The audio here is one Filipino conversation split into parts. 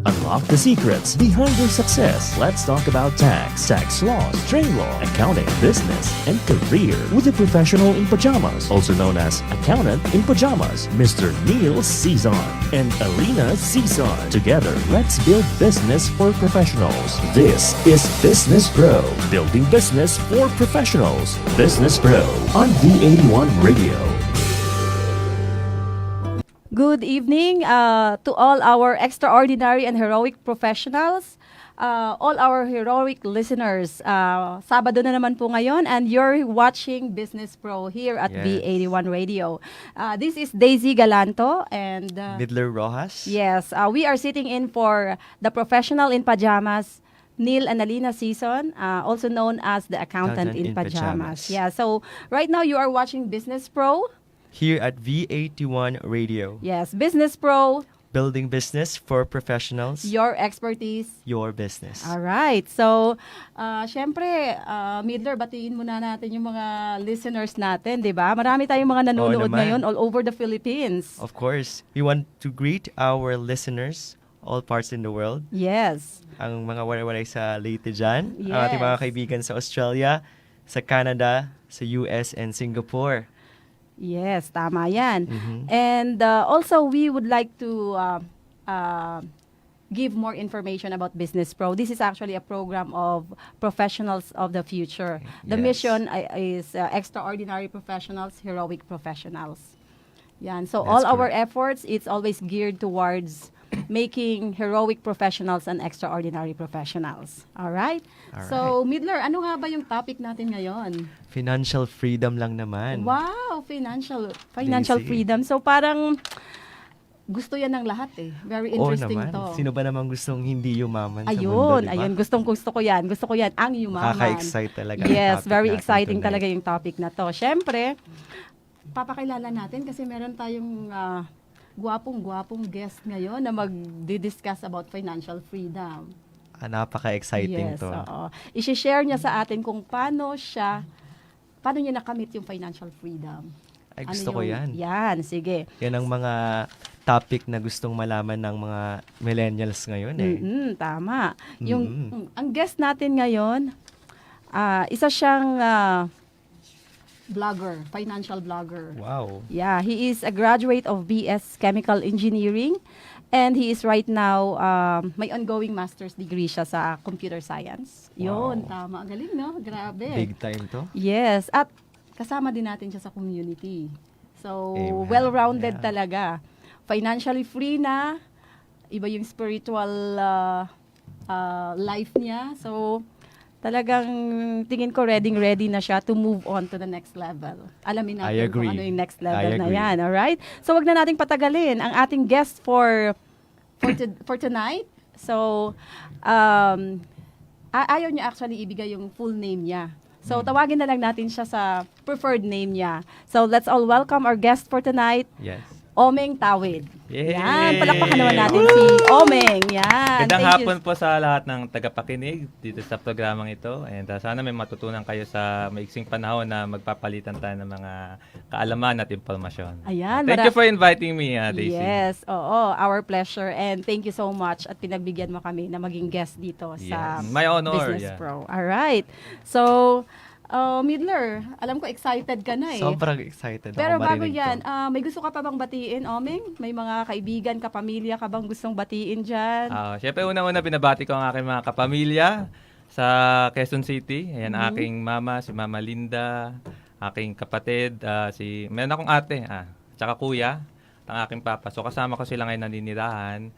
Unlock the secrets behind your success. Let's talk about tax laws, trade law, accounting, business, and career with a professional in pajamas, also known as Accountant in Pajamas, Mr. Neil Cizon and Alina Cizon. Together, let's build business for professionals. This is Business Pro, building business for professionals. Business Pro on V81 Radio. Good evening to all our extraordinary and heroic professionals, all our heroic listeners. Sabado na naman po ngayon and you're watching Business Pro here at V81 Radio. This is Daisy Galanto and Midler Rojas. yes, we are sitting in for the professional in pajamas, Neil and Alina Cizon, also known as the accountant in pajamas. Yeah, so right now you are watching Business Pro. Here at V81 Radio. Yes, Business Pro, Building business for professionals. your expertise. Your business. Alright, so, syempre, Midler, batiin muna natin yung mga listeners natin, di ba? Marami tayong mga nanonood naman. ngayon all over the Philippines. Of course, we want to greet our listeners all parts in the world. Yes. Ang mga waray-waray sa Leyte dyan. Ang Yes. ating mga kaibigan sa Australia, sa Canada, sa US, and Singapore. Yes, tama yan. Mhm. And also, we would like to give more information about Business Pro. This is actually a program of professionals of the future. The Yes. mission is extraordinary professionals, heroic professionals. Yan. So all That's our correct. efforts, it's always geared towards making heroic professionals and extraordinary professionals. All right? So, Midler, ano nga ba yung topic natin ngayon? Financial freedom lang naman. Wow, financial Daisy. freedom. So parang gusto yan ng lahat eh. Very Oo interesting naman. to. Sino ba namang gustong hindi yumaman sa mundo, Ayun, diba? ayun. Gusto ko yan. Gusto ko yan. Ang yumaman. Nakaka-excite talaga ang Yes, topic very natin exciting tonight. talaga yung topic na to. Siyempre, papakilala natin kasi meron tayong gwapong guest ngayon na mag-discuss about financial freedom. Napaka-exciting Yes, to. oo. I-share niya sa atin kung paano niya nakamit yung financial freedom. Ay, gusto ko yan. Yan, sige. Yan ang mga topic na gustong malaman ng mga millennials ngayon eh. Tama. Mm-mm. Ang guest natin ngayon, isa siyang vlogger, financial vlogger. Wow. Yeah, he is a graduate of BS Chemical Engineering and he is right now, may ongoing master's degree siya sa computer science. Yun, Wow. tama. Ang galing, no? Grabe. Big time to. Yes, at kasama din natin siya sa community. So, Amen. well-rounded Yeah. talaga. Financially free na, iba yung spiritual life niya. So, talagang tingin ko ready na siya to move on to the next level. Alamin I natin agree. kung ano yung next level I na agree. yan. Alright? So, wag na nating patagalin. Ang ating guest for tonight, so, ayaw niya actually ibigay yung full name niya. So, tawagin na lang natin siya sa preferred name niya. So, let's all welcome our guest for tonight, Yes. Omeng Tawid. Yay! Yan, palakpakan naman natin si Omeng. Yan. Gandang Thank you. hapon po sa lahat ng tagapakinig dito sa programang ito. And sana may matutunan kayo sa maiksing panahon na magpapalitan tayo ng mga kaalaman at impormasyon. Ayan, Thank you for inviting me, Daisy. Yes, oo, our pleasure and thank you so much at pinagbigyan mo kami na maging guest dito sa Yes, my honor, Business yeah. Pro. Alright. So, Midler, alam ko excited ka na eh. Sobrang excited Pero ako bago marinig yan, to. may gusto ka pa bang batiin, Omeng? May mga kaibigan, kapamilya ka bang gustong batiin dyan? Siyempre, unang-una binabati ko ang aking mga kapamilya sa Quezon City. Ayan, aking mama, si Mama Linda, aking kapatid, meron akong ate, tsaka kuya, at ang aking papa. So, kasama ko sila ngayon naninirahan.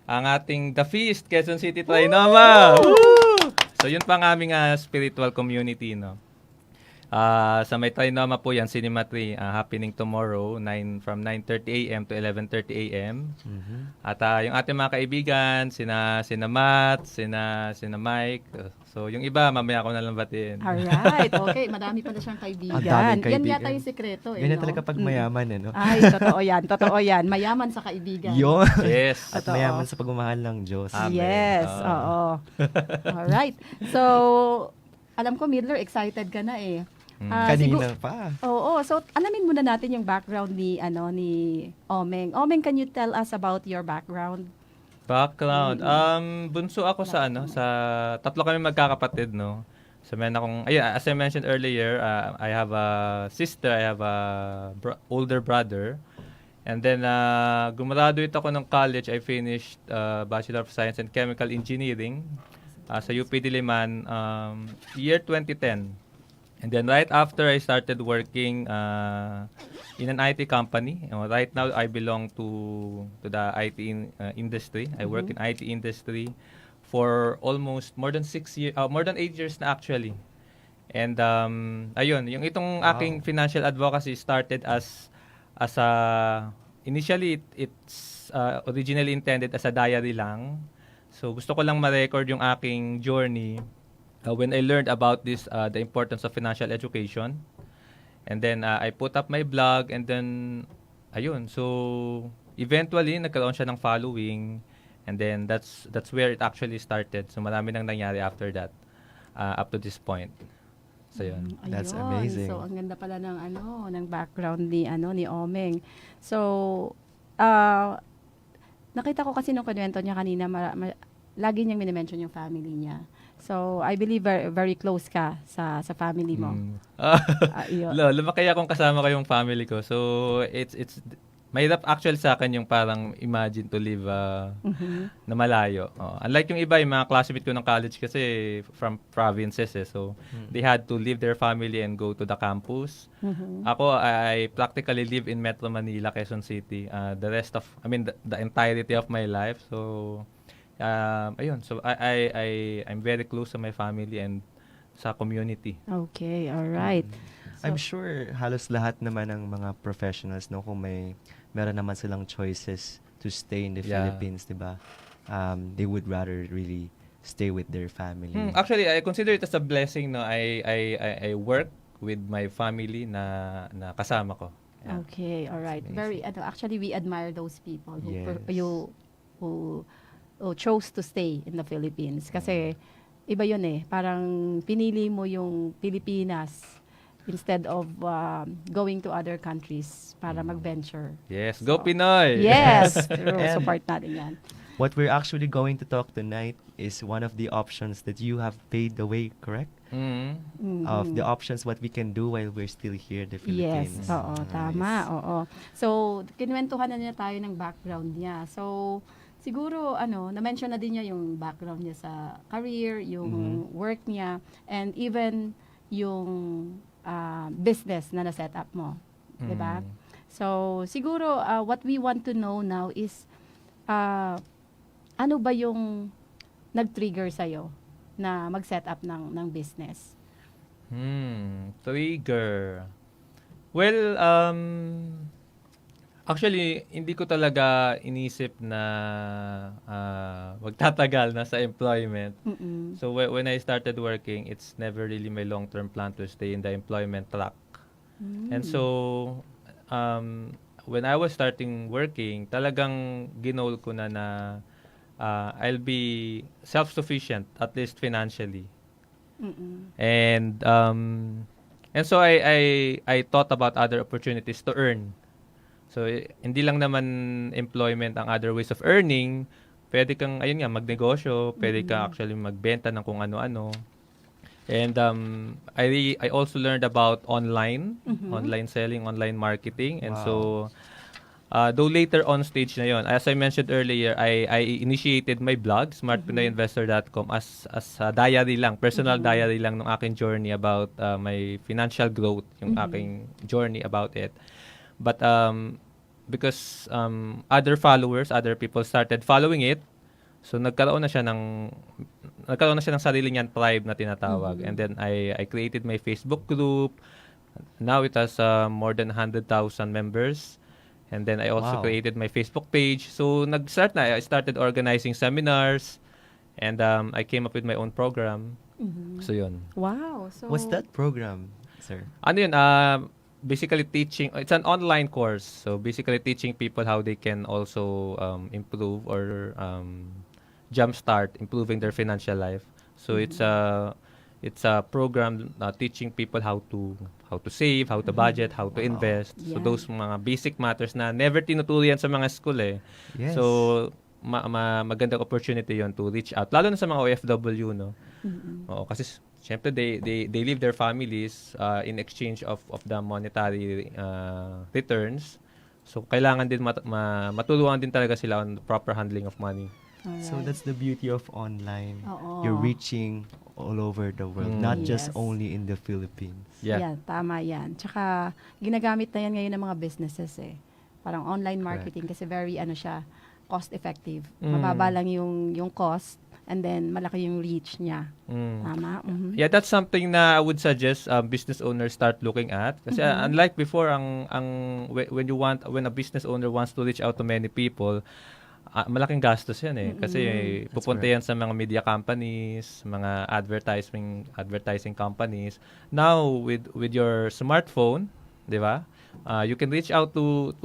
Ang ating The Feast, Quezon City, Trinoma! Woo! So, yun pa ang aming spiritual community, no? Sa may Trinoma po yan, Cinema 3, happening tomorrow, from 9:30 a.m. to 11:30 a.m. At yung ating mga kaibigan, sina Matt, sina Mike. So, yung iba, mamaya ko na lang batiin. Alright, okay. Madami pa na siyang kaibigan. Ang daming Yan kaibigan. yata yung sekreto eh. Ganyan no? talaga pag mayaman eh, no? Ay, totoo yan. Mayaman sa kaibigan. Yun. Yes. At Totoo. mayaman sa pagmamahal ng Diyos. Amen. Yes, Oo. oo. Alright. So, alam ko, Midler, excited ka na eh. Kanina pa. Oo, so alamin muna natin yung background ni Omeng. Omeng, can you tell us about your background? Background. Bunso ako sa sa tatlo kami magkakapatid, no. So meron akong, ayun, as I mentioned earlier, I have a sister, I have a older brother. And then gumraduate ako ng college. I finished Bachelor of Science in Chemical Engineering sa UP Diliman year 2010. And then right after, I started working in an IT company. Right now, I belong to the IT industry. I work in IT industry for almost more than 6 years, more than 8 years na actually. And ayun, yung itong aking financial advocacy started as a initially it's originally intended as a diary lang. So gusto ko lang ma-record yung aking journey when I learned about this, the importance of financial education. And then I put up my blog, and then ayun. So eventually nagkaroon siya ng following, and then that's where it actually started. So marami nang nangyari after that up to this point. So yun. That's Ayun. amazing. So ang ganda pala ng ng background ni ni Omeng. So nakita ko kasi nung kwento niya kanina, lagi niyang minimension yung family niya. So I believe very, very close ka sa family mo. Yun. Lumaki akong kasama ko yung family ko. So it's mahirap actually sa akin yung parang imagine to live na malayo. Unlike yung iba, yung mga classmate ko ng college kasi from provinces So they had to leave their family and go to the campus. Ako, I practically live in Metro Manila, Quezon City. The entirety of my life. So ayun. So I'm very close to my family and sa community. Okay, all right. I'm sure halos lahat naman ng mga professionals, no, kung meron naman silang choices to stay in the Philippines, di ba? They would rather really stay with their family. Actually, I consider it as a blessing, no. I work with my family na kasama ko. Yeah. Okay, all right. Very actually we admire those people Yes. who chose to stay in the Philippines kasi iba yun parang pinili mo yung Pilipinas instead of going to other countries para mag-venture. Yes, go Pinoy! Yes, true. Support natin yan. What we're actually going to talk tonight is one of the options that you have paved the way, correct? Of the options what we can do while we're still here in the Philippines. Yes, oo, tama, oo. So, kinwentuhan na niya tayo ng background niya. So, siguro, na-mention na din niya yung background niya sa career, yung work niya, and even yung business na na-set up mo. Diba? So, siguro, what we want to know now is, ano ba yung nag-trigger sa'yo na mag-set up ng business? Trigger. Well, actually, hindi ko talaga inisip na magtatagal na sa employment. So, when I started working, it's never really my long-term plan to stay in the employment track. And so, when I was starting working, talagang ginol ko na I'll be self-sufficient, at least financially. And so I thought about other opportunities to earn. So hindi lang naman employment ang other ways of earning. Pwede kang magnegosyo, pwede ka actually magbenta ng kung ano-ano. And I also learned about online selling, online marketing. And so though later on stage na yon, as I mentioned earlier, I initiated my blog, smartpinoyinvestor.com, as a diary lang, personal diary lang ng aking journey about my financial growth, yung aking journey about it. But because other people started following it, so nagkaroon na siya ng sarili niyang tribe na tinatawag. And then I created my Facebook group. Now it has more than 100,000 members. And then I also created my Facebook page. So I started organizing seminars, and I came up with my own program. So yun. Wow. So What's that program, sir? Ano yun? Basically teaching, it's an online course. So basically teaching people how they can also improve or jumpstart improving their financial life. So it's a program teaching people how to save, how to budget, how to invest. So Yeah. those mga basic matters na never tinuturo yan sa mga school Yes. So magandang opportunity yon to reach out. Lalo na sa mga OFW, no? Oo, kasi syempre they leave their families in exchange of the monetary returns. So kailangan din matulungan din talaga sila on the proper handling of money. So that's the beauty of online. Oo. You're reaching all over the world, not just Yes. only in the Philippines. Yeah. Yan, tama yan. Tsaka, ginagamit na yan ngayon ng mga businesses eh. Parang online marketing kasi very, siya, cost-effective. Mababa lang yung cost and then malaki yung reach niya. Tama? Mhm. Yeah, that's something na I would suggest business owners start looking at. Kasi unlike before, when a business owner wants to reach out to many people, malaking gastos yan eh. Kasi pupunta yan sa mga media companies, mga advertising companies. Now, with your smartphone, di ba? You can reach out to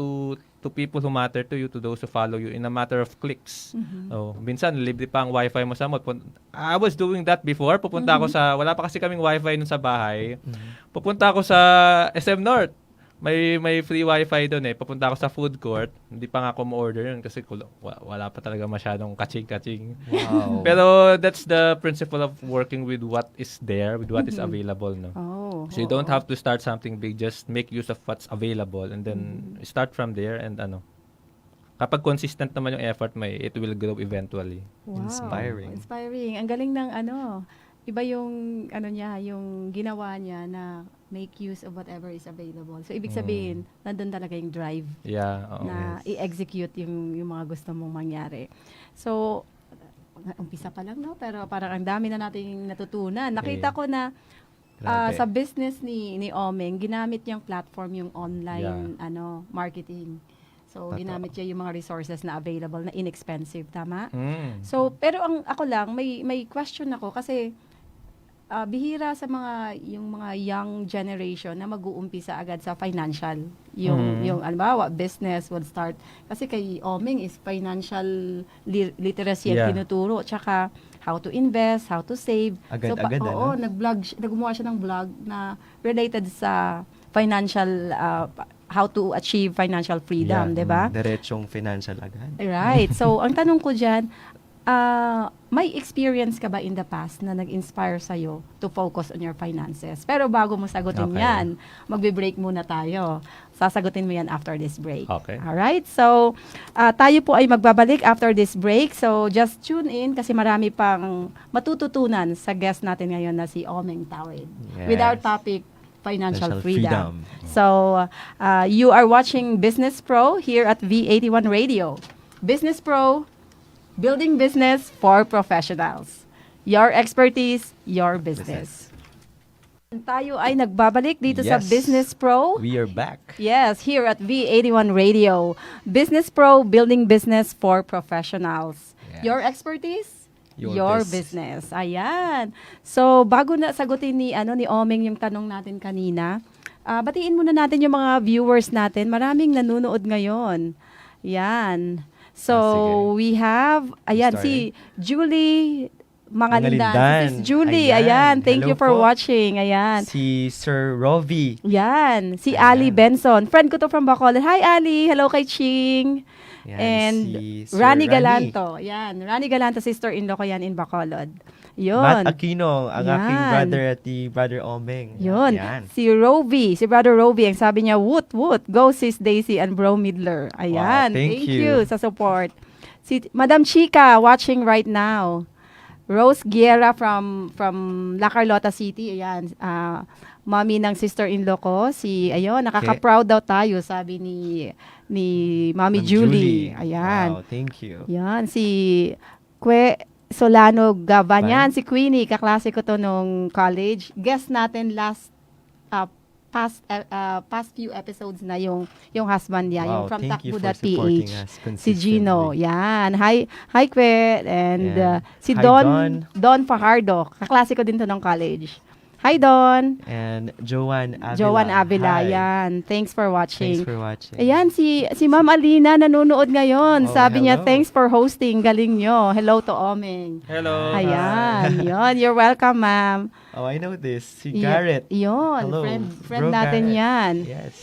people who matter to you, to those who follow you in a matter of clicks. Oh, minsan, libre pa ang wifi mo sa mo. I was doing that before. Pupunta ako wala pa kasi kaming wifi nun sa bahay. Pupunta ako sa SM North. May free wifi doon eh. Papunta ako sa food court. Hindi pa nga ako ma-order yun kasi wala pa talaga masyadong kaching-kaching. Wow. Pero that's the principle of working with what is there, with what is available, no? Oh, So you don't have to start something big, just make use of what's available and then start from there and kapag consistent naman yung effort mo, it will grow eventually. Wow. Inspiring. Inspiring. Ang galing ng iba yung niya, yung ginawa niya na make use of whatever is available. So ibig sabihin, nandun talaga yung drive Yeah. Oo. na i-execute yung mga gusto mong mangyari. So umpisa pa lang, no? Pero parang ang dami na nating natutunan. Nakita ko na Grabe. sa business ni Omeng, ginamit niyang platform yung online marketing. So Totoo. ginamit niya yung mga resources na available na inexpensive, tama? Mm. So, pero ako lang, may question ako kasi bihira sa yung mga young generation na mag-uumpisa agad sa financial. Yung alimbawa, business would start. Kasi kay Omeng is financial literacy ang Yeah. tinuturo. Tsaka how to invest, how to save. Agad-agad, Oo, nag-gumawa siya ng vlog na related sa financial, how to achieve financial freedom, di ba? Diretsong financial agad. Right. So, ang tanong ko dyan, may experience ka ba in the past na nag-inspire sa'yo to focus on your finances? Pero bago mo sagutin Okay. yan, magbe-break muna tayo. Sasagutin mo yan after this break. Okay. Alright? So, tayo po ay magbabalik after this break. So, just tune in kasi marami pang matututunan sa guest natin ngayon na si Omeng Tawid. Yes. With our topic, financial Financial freedom. freedom. So, you are watching Business Pro here at V81 Radio. Business Pro, building business for professionals. Your expertise, your business. Tayo ay nagbabalik dito sa Yes. Business Pro. We are back. Yes, here at V81 Radio. Business Pro, building business for professionals. Yes. Your expertise, Your your business. business. Ayan. So, bago na sagutin ni Omeng yung tanong natin kanina, batiin muna natin yung mga viewers natin. Maraming nanonood ngayon. Yan. So, sige. we have, ayan, Starting. si Julie Mangalindan. Mangalindan. Si Sis Julie, Ayan. ayan. Thank Hello you for po. watching. Ayan. Si Sir Rovi. Yan. Si Ayan. Ali Benson. Friend ko to from Bacolod. Hi, Ali. Hello kay Ching. Yan, And si Sir Rani Galanto. Yan. Rani Galanto, sister-in-law ko yan in Bacolod. Yun. Matt Aquino, ang aking Yan. brother at the Brother Omeng. Yun. Yan. Si Rovi, si Brother Rovi, ang sabi niya, woot, woot, go sis Daisy and Bro Midler. Ayan. Wow, thank you. sa support. Si Madam Chica, watching right now. Rose Guerra from La Carlota City. Ayan. Mami ng sister-in-law ko. Ayun, nakaka-proud daw tayo, sabi ni Mami Ma'am Julie. Ayan. Wow, thank you. Yan, si Solano Gabanyan, si Queenie, kaklase ko to nung college. Guest natin past few episodes na yung husband niya, yung Wow, from thank you Takbuda for supporting PH. us Si Gino, consistently. yan. Hi Kwe, and Yan. si Hi, Don Fajardo, kaklase ko din to nung college. Hi Don. And Joanne Avila. Joan Avila, Hi. yan. Thanks for watching. Thanks for watching. Ayan, si Ma'am Alina nanonood ngayon. Oh, Sabi niya, hello. thanks for hosting. Galing nyo. Hello to Omeng. Hello. Ayan, yun. You're welcome, ma'am. Oh, I know this. Si Garrett. Yun, Hello. friend Bro natin Garrett. yan. Yes.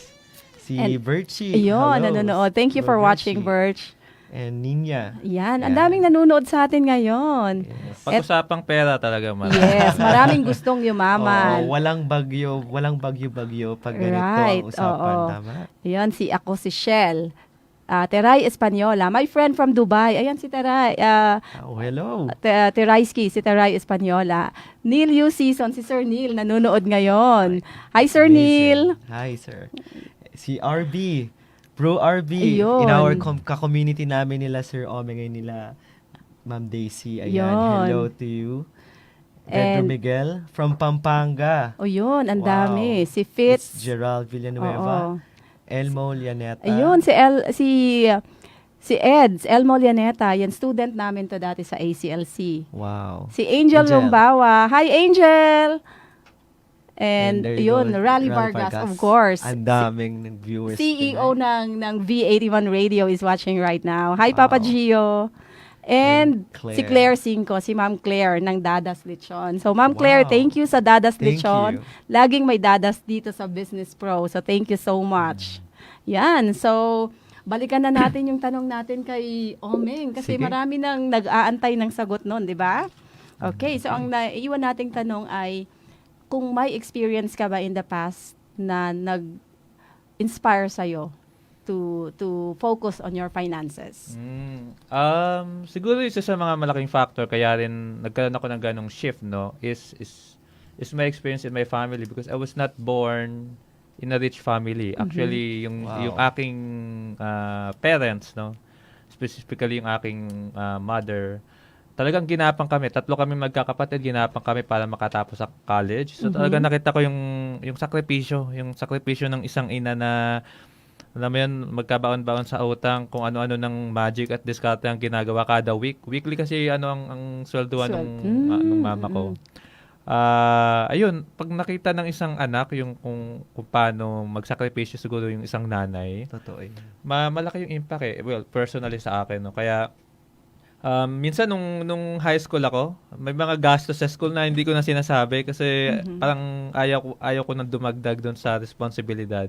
Si And- Birchie. Yun, Hello. nanonood. Thank you for Bro watching, Birchie. Birch. and Ninya. Yan, ang daming nanonood sa atin ngayon. Yes. Pag-usapang pera talaga, Yes, maraming gustong yumaman. Oo, walang bagyo-bagyo pag ganito Right, ang usapan. oo. Tama? Yan, ako si Shell. Teray Espanyola, my friend from Dubai. Ayan si Teray. Oh, hello. Terayski, si Teray Espanyola. Neil U. Season, si Sir Neil, nanonood ngayon. Hi, Sir Neil. Hi, sir. Si RB, Pro RB, Ayun. in our ka-community namin nila, Sir Ome, ngayon nila, Ma'am Daisy, ayan, Yun. hello to you. Pedro And- Miguel from Pampanga. O yun, ang Wow. dami. Si It's Fitz. Gerald Villanueva. Oo. Elmo Lianeta. Ayun, si Eds, Elmo Lianeta. Yan, student namin to dati sa ACLC. Wow. Si Angel Rumbawa. Hi, Angel! And there you yun, go, Rally Vargas, of course. Ang daming viewers. CEO ng V81 Radio is watching right now. Hi, Wow. Papa Gio. And Claire. si Claire Cinco, si Ma'am Claire ng Dadas Lechon. So, Ma'am Claire, Wow. thank you sa Dadas Thank Lechon. you. Laging may Dadas dito sa Business Pro. So, thank you so much. Yan. So, balikan na natin yung tanong natin kay Omeng. Kasi Sige. marami nang nag-aantay ng sagot nun, di ba? Okay. So, ang naiwan nating tanong ay, kung may experience ka ba in the past na nag-inspire sa'yo to focus on your finances? Siguro isa sa mga malaking factor kaya rin nagkaroon ako ng ganong shift, no, is my experience in my family, because I was not born in a rich family. Actually, yung aking parents, no, specifically yung aking mother, talagang ginapang kami. 3 kami magkakapatid, ginapang kami para makatapos sa college. So talagang nakita ko yung sakripisyo ng isang ina na, alam mo yun, magkabaon-baon sa utang, kung ano-ano ng magic at diskarte ang ginagawa kada week. Weekly kasi ang swelduhan nung mama ko. Ayun, pag nakita ng isang anak yung kung paano magsakripisyo siguro yung isang nanay, Totoo yun. malaki yung impact eh. Well, personally sa akin, no. Kaya minsan nung high school ako, may mga gastos sa school na hindi ko na sinasabi kasi parang ayaw ko nang dumagdag doon sa responsibilidad.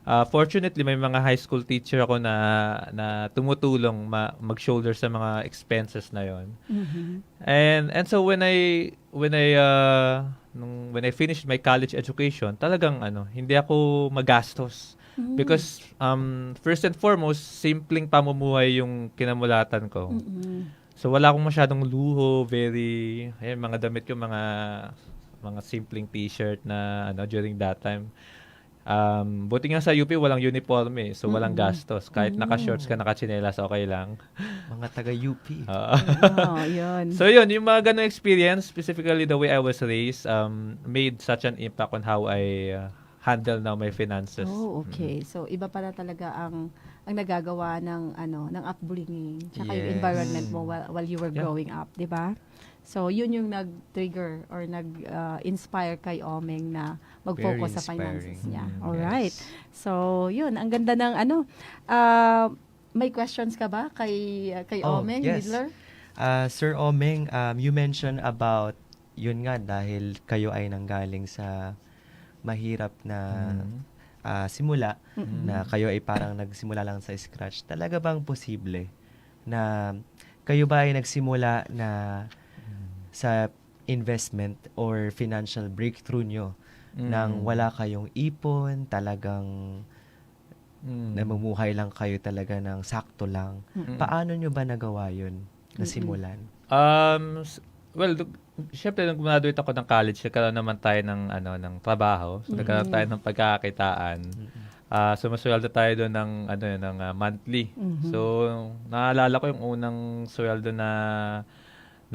Fortunately, may mga high school teacher ako na tumutulong mag-shoulder sa mga expenses na 'yon. And so when I finished my college education, talagang hindi ako magastos. Because first and foremost, simpleng pamumuhay yung kinamulatan ko. So wala akong masyadong luho, mga damit ko, mga simpleng t-shirt na during that time. Buti nga sa UP walang uniform eh, so walang gastos. Kahit naka-shorts ka, naka-tsinelas, okay lang. Mga taga-UP. Yun. So yun, yung mga ganong experience, specifically the way I was raised, made such an impact on how I handle now my finances. Oh, okay. So iba pala talaga ang nagagawa ng upbringing tsaka yung Yes. environment mo while you were growing up, 'di ba? So yun yung nag-trigger or nag-inspire kay Omeng na mag-focus Very sa finances inspiring. niya. All right. Yes. So yun, ang ganda ng may questions ka ba kay Omeng, Yes. Midler? Sir Omeng, you mentioned about, yun nga, dahil kayo ay nanggaling sa mahirap na simula, na kayo ay parang nagsimula lang sa scratch. Talaga bang posible na kayo ba ay nagsimula na sa investment or financial breakthrough nyo nang wala kayong ipon, talagang namumuhay lang kayo talaga ng sakto lang? Paano nyo ba nagawa yun na simulan? Well, syempre nung graduate ako ng college, nagkaroon naman tayo ng trabaho. So, nagkaroon tayo ng pagkakakitaan. Sumasweldo tayo doon ng monthly. So, naalala ko yung unang sweldo na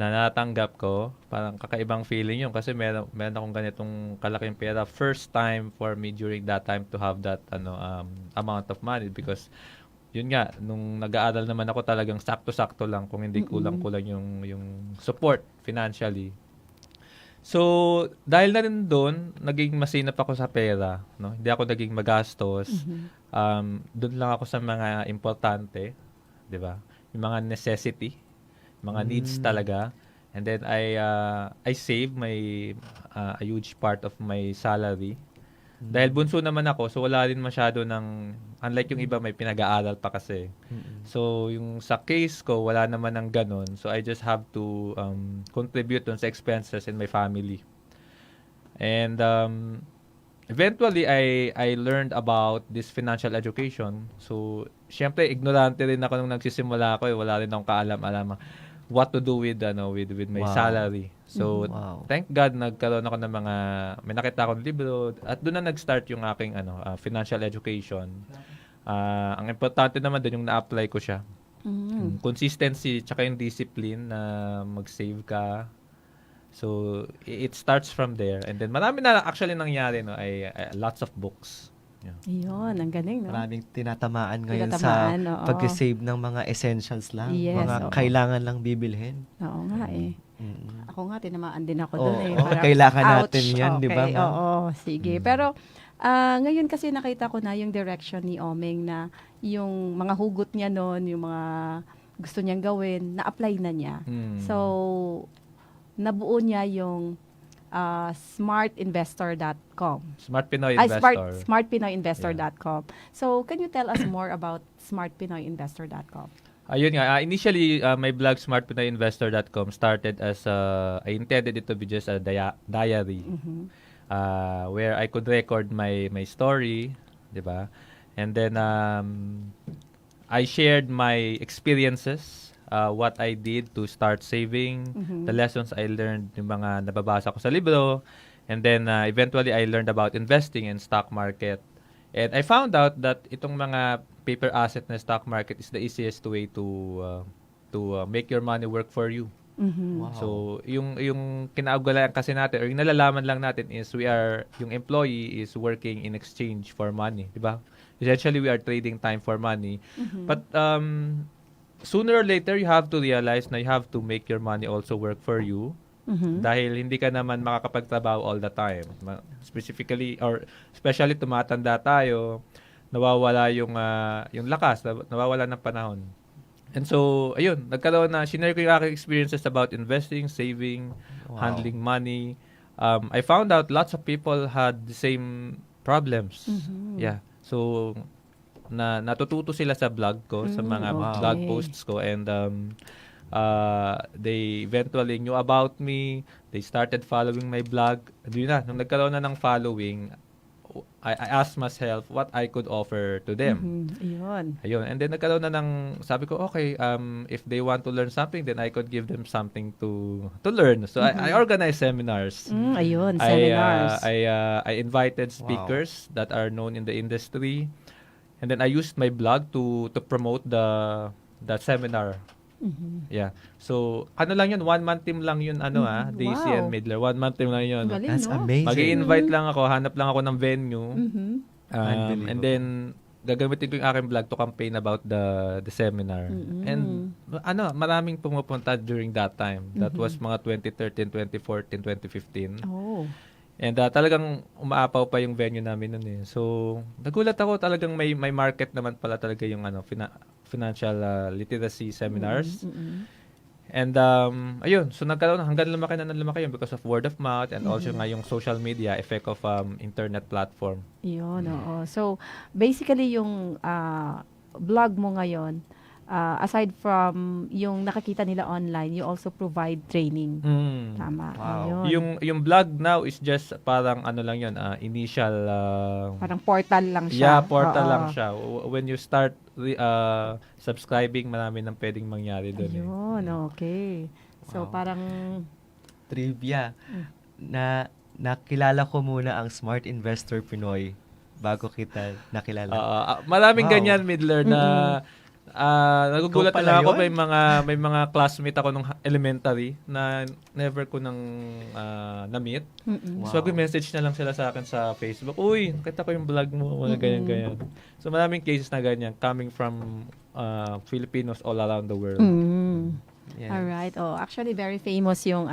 natanggap ko. Parang kakaibang feeling yun kasi meron akong ganitong kalaking pera. First time for me during that time to have that amount of money, because yun nga, nung nag-aaral naman ako, talagang sakto-sakto lang, kung hindi kulang-kulang yung support financially. So, dahil na rin doon, naging masinap ako sa pera, no? Hindi ako naging magastos. Doon lang ako sa mga importante, 'di ba? Yung mga necessity, mga needs talaga. And then I save a huge part of my salary Dahil bunso naman ako, so wala rin masyado ng, unlike yung iba may pinag-aaral pa kasi. So yung sa case ko, wala naman ng ganun. So I just have to contribute dun sa expenses in my family. And eventually, I learned about this financial education. So, syempre, ignorante rin ako nung nagsisimula ako. Wala rin akong kaalam-alam what to do with my Wow. salary. So, Wow. thank God, nagkaroon ako ng may nakita akong libro. At doon na nag-start yung aking financial education. Ang importante naman doon yung na-apply ko siya. Yung consistency, tsaka yung discipline na mag-save ka. So, it starts from there. And then, marami na actually nangyari, ay lots of books. Yeah. Yun, ang galing, no? Maraming tinatamaan ngayon Tinatamaan, sa oo. pag-save ng mga essentials lang. Yes, mga oo. kailangan lang bibilhin. Oo nga eh. Mm. Ako nga, tinamaan din ako Oo, doon eh. oo, Parang, kailangan natin ouch, yan, di ba, okay, ma'am? Oo, sige. Pero, ngayon kasi nakita ko na yung direction ni Omeng na yung mga hugot niya noon, yung mga gusto niyang gawin, na-apply na niya. So, nabuo niya yung smartinvestor.com. Smart Pinoy Ay, Investor. smartpinoyinvestor.com. So, can you tell us more about smartpinoyinvestor.com? Ayun nga, initially, my blog, smartpinoyinvestor.com, started as, I intended it to be just a diary. Where I could record my story, di ba? And then, I shared my experiences, what I did to start saving, the lessons I learned, yung mga nababasa ko sa libro, and then eventually I learned about investing in stock market. And I found out that itong mga paper asset na stock market is the easiest way to make your money work for you. Wow. So, yung kinaugalian kasi natin or yung nalalaman lang natin is yung employee is working in exchange for money, di ba? Essentially, we are trading time for money. But sooner or later, you have to realize na you have to make your money also work for you. Dahil hindi ka naman makakapagtrabaho all the time. Specifically, or especially tumatanda tayo, nawawala yung lakas, nawawala ng panahon. And so, ayun, sinare ko yung aking experiences about investing, saving, handling money. I found out lots of people had the same problems. Yeah. So, natututo sila sa blog ko, sa mga blog posts ko, and they eventually knew about me. They started following my blog. Yun na, nung nagkaroon na ng following, I asked myself what I could offer to them. Ayun. And then nagkaroon na sabi ko, okay, if they want to learn something, then I could give them something to learn. So I organized seminars. Seminars. I invited speakers that are known in the industry. And then I used my blog to promote the seminar. Yeah. So, lang yun, 1 month team lang yun, Daisy and Midler. 1 month team lang yun. Galing, That's no? amazing. Mag-i-invite lang ako, hanap lang ako ng venue. Unbelievable. And then, gagamitin ko yung aking blog to campaign about the seminar. And, maraming pumupunta during that time. That was mga 2013, 2014, 2015. Oh. And talagang umaapaw pa yung venue namin nun eh. So, nagulat ako talagang may market naman pala talaga yung financial literacy seminars. And ayun, so nagkaroon hanggang lumaki yun because of word of mouth and also nga yung social media effect of internet platform. Yun, oo. So, basically yung blog mo ngayon, aside from yung nakakita nila online, you also provide training. Tama. Wow. Ayun. Yung blog now is just parang lang yun, initial Parang portal lang siya. Yeah, portal Oo. lang siya. When you start subscribing, marami nang pwedeng mangyari doon. Ayun, okay. So, Wow. parang Trivia. Nakilala ko muna ang Smart Investor Pinoy bago kita nakilala. Maraming Wow. ganyan, Midler, na nagugulat Ikaw na pala ako. yun? May mga classmate ako nung elementary na never ko nang na-meet. Wow. So, mag-message na lang sila sa akin sa Facebook. Uy, nakita ko yung vlog mo, mga ganyan. So, maraming cases na ganyan coming from Filipinos all around the world. Yes. alright. Oh, actually very famous yung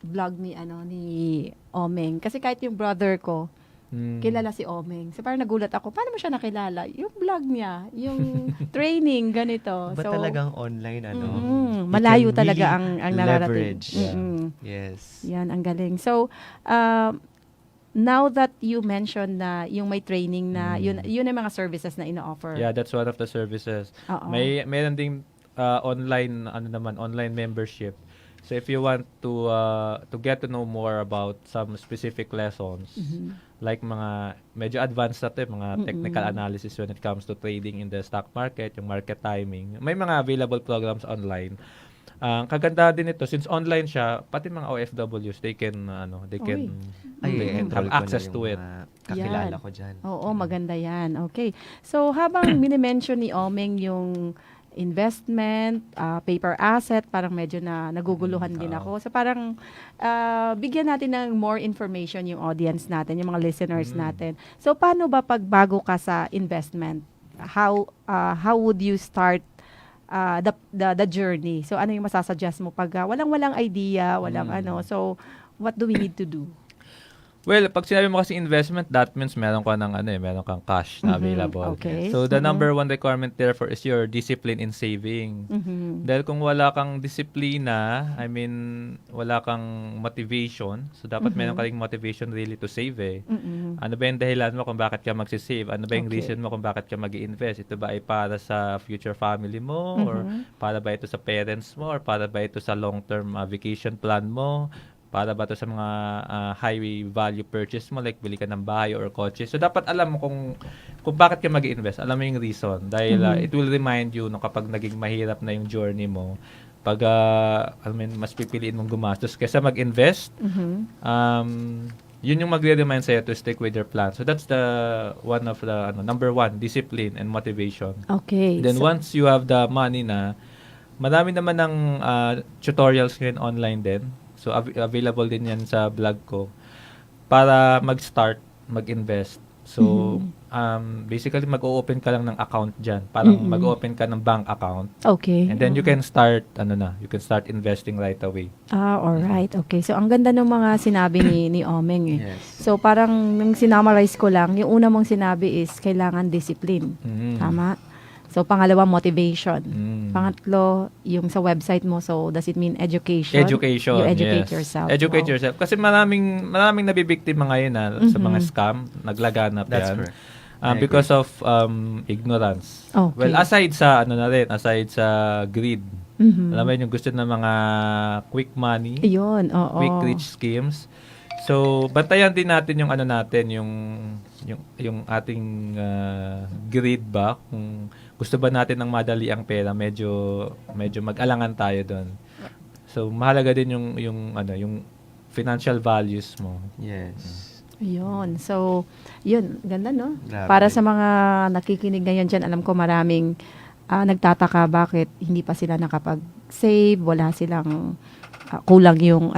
vlog ni Omeng. Kasi kahit yung brother ko, kilala si Omeng. So parang nagulat ako, paano mo siya nakilala? Yung vlog niya, yung training, ganito. Ba So, talagang online, you malayo can talaga really ang nararating. leverage. Yes. Yan, ang galing. So, now that you mentioned na yung may training na, yun yung mga services na ino-offer. Yeah, that's one of the services. Oo. Meron ding online membership. So if you want to get to know more about some specific lessons, like mga medyo advanced na 'to, mga technical analysis when it comes to trading in the stock market, yung market timing. May mga available programs online. Ang kaganda din ito, since online siya, pati mga OFWs, they can have access to it. Kakilala Yan. ko dyan. Oo, maganda yan. Okay. So, habang minimension ni Omeng yung investment, paper asset, parang medyo naguguluhan din ako. So, parang bigyan natin ng more information yung audience natin, yung mga listeners natin. So, paano ba pag bago ka sa investment? How would you start the journey? So, ano yung masasuggest mo pag walang idea, walang ano. So, what do we need to do? Well, pag sinabi mo kasi investment, that means meron kang cash na available. Okay. So, the number one requirement therefore is your discipline in saving. Dahil kung wala kang disiplina, wala kang motivation, so dapat meron ka ring motivation really to save eh. Ano ba yung dahilan mo kung bakit ka magsisave? Ano ba yung reason mo kung bakit ka mag-i-invest? Ito ba ay para sa future family mo? Or para ba ito sa parents mo? Or para ba ito sa long-term vacation plan mo? Para ba ito sa mga high value purchase mo, like bili ka ng bahay or kotse. So, dapat alam mo kung bakit ka mag-invest. Alam mo yung reason. Dahil it will remind you kapag naging mahirap na yung journey mo, pag mas pipiliin mong gumastos kaysa mag-invest, yun yung magre-remind sa'yo to stick with your plan. So, that's the one of the, number one, discipline and motivation. Okay. Then, once you have the money na, marami naman ng tutorials ngayon online din. So, available din yan sa blog ko para mag-start, mag-invest. So, basically, mag-o-open ka lang ng account dyan. Parang mag-open ka ng bank account. Okay. And then, you can start, you can start investing right away. Alright. Okay. So, ang ganda ng mga sinabi ni Omeng eh. Yes. So, parang nung sinummarize ko lang, yung una mong sinabi is kailangan discipline. Tama? So, pangalawa, motivation. Pangatlo, yung sa website mo. So, does it mean education? Education, You educate yes. yourself. Educate Wow. yourself. Kasi maraming nabibiktima ngayon sa mga scam. Naglaganap That's yan. correct. I Because of ignorance. Okay. Well, aside sa greed. Alam mo yun, yung gusto ng mga quick money, Yun, oo. quick rich schemes. So, bantayan din natin yung yung ating greed ba, kung gusto ba natin ng madali ang pera, medyo mag-alangan tayo doon. So, mahalaga din yung financial values mo. Yes. Yun. So, yun. Ganda, no? Grabe. Para sa mga nakikinig ngayon dyan, alam ko maraming nagtataka bakit hindi pa sila nakapag-save, wala silang laging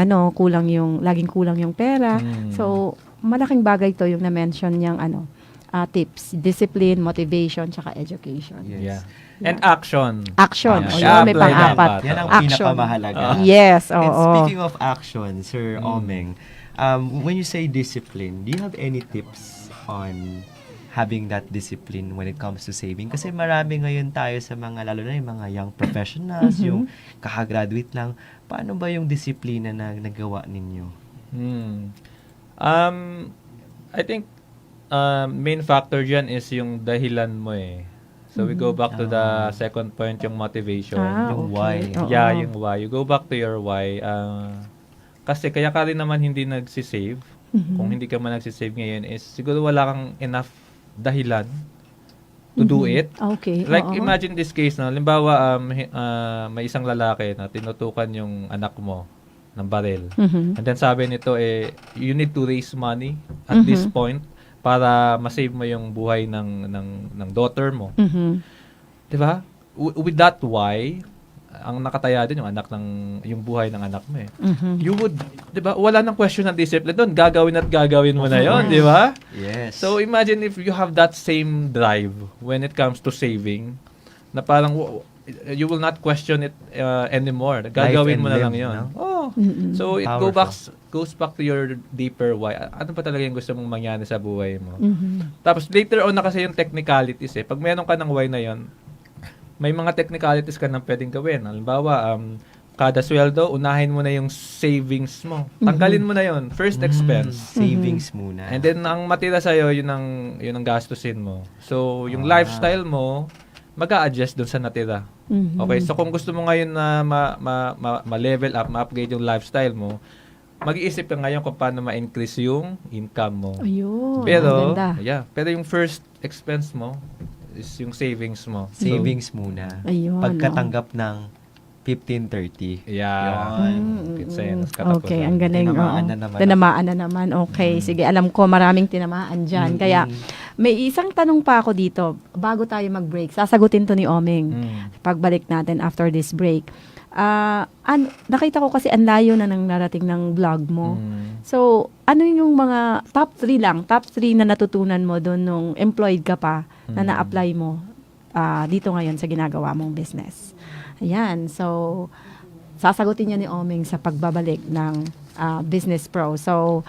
kulang yung pera. So, malaking bagay to yung na-mention niyang tips, discipline, motivation, tsaka education. Yes. Yeah. And action. Action. Yeah. O yun, may Apply pang-apat. dapat. Yan ang Action. pinakamahalaga. Yes, oo. And speaking of action, Sir Omeng, when you say discipline, do you have any tips on having that discipline when it comes to saving? Kasi marami ngayon tayo sa lalo na yung mga young professionals, yung kakagraduate lang. Paano ba yung disiplina na nagawa ninyo? I think main factor dyan is yung dahilan mo eh. So we go back to the second point, yung motivation. Yung why. Oo. Yeah, yung why. You go back to your why. Kasi kaya ka rin naman hindi nagsisave. Kung hindi ka man nagsisave ngayon is siguro wala kang enough dahilan to do it. Okay. Like oo. imagine this case, no? Halimbawa, may isang lalaki na tinutukan yung anak mo ng baril. And then sabi nito you need to raise money at this point para ma-save mo yung buhay ng daughter mo. 'Di ba? With that why, ang nakataya din yung buhay ng anak mo eh. You would, 'di ba? Wala nang question ng discipline doon. Gagawin mo na 'yon, 'di ba? Yes. So imagine if you have that same drive when it comes to saving, na parang you will not question it anymore. Gagawin mo na lang 'yon. No? Oh. mo. Mm-mm. So it Powerful. goes back to your deeper why. Ano pa talaga yung gusto mong mangyari sa buhay mo? Mhm. Tapos later on na kasi yung technicalities eh. Pag meron ka ng why na yon, may mga technicalities ka nang pwedeng gawin. Halimbawa, kada sweldo, unahin mo na yung savings mo. Tanggalin mo na yon, first expense. Savings muna. And then ang matira sa yun ang gastusin mo. So yung lifestyle mo mag-a-adjust dun sa natira. Mhm. Okay, so kung gusto mo ngayon na ma-level up, ma-upgrade yung lifestyle mo, mag-iisip ka ngayon kung paano ma-increase yung income mo. Ayun. Pero, Ang ganda. pero yung first expense mo is yung savings mo. So, Savings muna. Ayun, Pagkatanggap ng 15-30. yeah. Kitsen, Okay, ang galing. Tinamaan oo. na naman Tinamaan na naman. Okay, sige. Alam ko maraming tinamaan dyan. Kaya, may isang tanong pa ako dito. Bago tayo mag-break, sasagutin to ni Omeng. Pagbalik natin after this break. Nakita ko kasi ang layo na nang narating ng vlog mo. So, ano yung mga top 3 lang? Top 3 na natutunan mo doon nung employed ka pa na na-apply mo dito ngayon sa ginagawa mong business? Ayan. So, sasagutin niya ni Omeng sa pagbabalik ng Business Pro. So,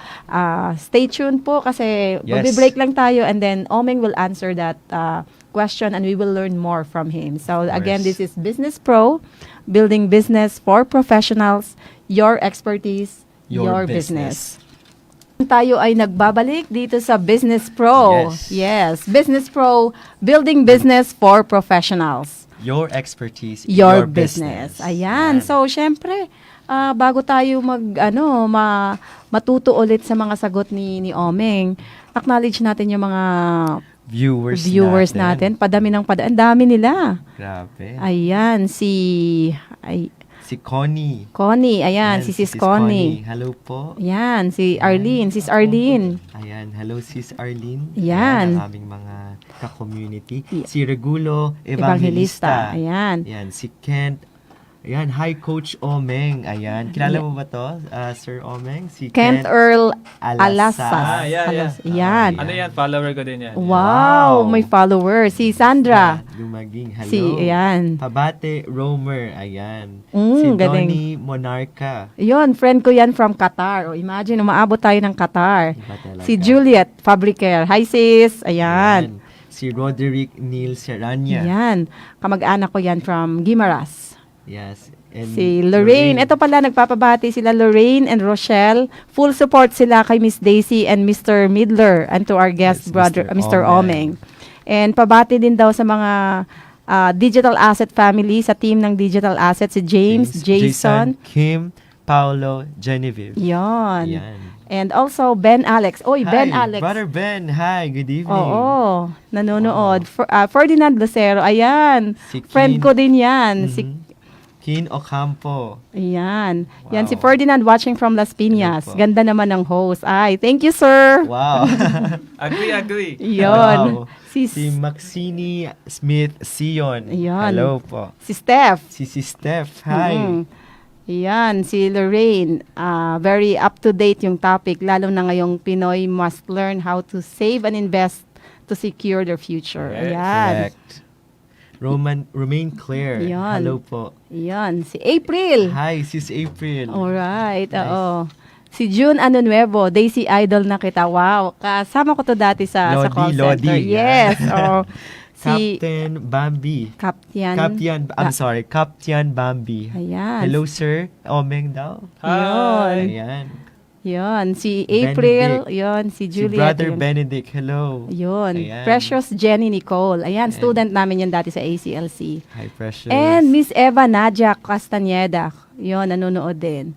stay tuned po kasi Yes. magbe-break lang tayo and then Omeng will answer that question and we will learn more from him. So, again, this is Business Pro, building business for professionals, your expertise, your business. Tayo ay nagbabalik dito sa Business Pro. Yes. Business Pro, building business for professionals. Your expertise, Your business. Ayan. So, syempre, bago tayo matuto ulit sa mga sagot ni Omeng, acknowledge natin yung mga viewers natin. Padami ng padami. Ang dami nila. Grabe. Ayan, Si Connie. Connie. Ayan, si Sis Connie. Hello po. Ayan, si Arlene. Sis Arlene. Ayan, hello Sis Arlene. Yan. Ang aming mga ka-community. Yeah. Si Regulo Evangelista. Evangelista. Ayan. Ayan, si Kent. Ayan, hi Coach Omeng. Ayan, kilala mo ba to, Sir Omeng? Si Kent Earl Alasa. Alasa. Yeah. Yan. Ano yan? Follower ko din yan. Wow, may follower. Si Sandra. Lumaging, hello. Ayan. Pabate Romer, ayan. Si galing. Donnie Monarca. Yun, friend ko yan from Qatar. O, imagine, umaabot tayo ng Qatar. Iba talaga. Si Juliet Fabriker. Hi, sis. Ayan. Si Roderick Neil Serrania. Ayan. Kamag-anak ko yan from Guimaras. Yes. And Si Lorraine. Ito pala, nagpapabati sila Lorraine and Rochelle. Full support sila kay Miss Daisy and Mr. Midler and to our guest Yes, brother, Mr. Mr. Omeng. And pabati din daw sa mga digital asset family, sa team ng digital asset, si James, Jason. Kim, Paolo, Genevieve. Yon. Yan. And also, Ben Alex. Oy, Ben Hi, Alex. Brother Ben. Hi, good evening. Oo, nanonood. Ferdinand Lucero, ayan. Si Friend Keen. ko din yan. Si Keen Ocampo. Ayan. Yan si Wow. Ferdinand watching from Las Piñas. Hello po. Ganda naman ng host. Ay, thank you, sir. Wow. Agree. Yon. Wow. Si, Si Maxine Smith Sion. Ayan. Hello po. si Steph. Si Steph. Hi. Yan, si Lorraine. Very up-to-date yung topic. Lalo na ngayong Pinoy must learn how to save and invest to secure their future. Yes. Ayan. Correct. Romaine Claire. Yan. Hello po. Yan. Si April. Hi, Sis April. Alright, Nice. oo. Si June Nuevo, Daisy Idol na kita. Wow, kasama ko to dati sa call center. Lodi. Yes. Oh. Si Captain Bambi. Captain. Captain Bambi. Ayan. Hello, sir. Omeng daw. Yun. Ayan. Yun. Si April. Benedict. Yun. Si Si Juliet. Brother yun. Benedict. Hello. Yun. Ayan. Precious Jenny Nicole. Ayan. Student namin yan dati sa ACLC. Hi, Precious. And Miss Eva Nadia Castaneda. Yun. Nanonood din.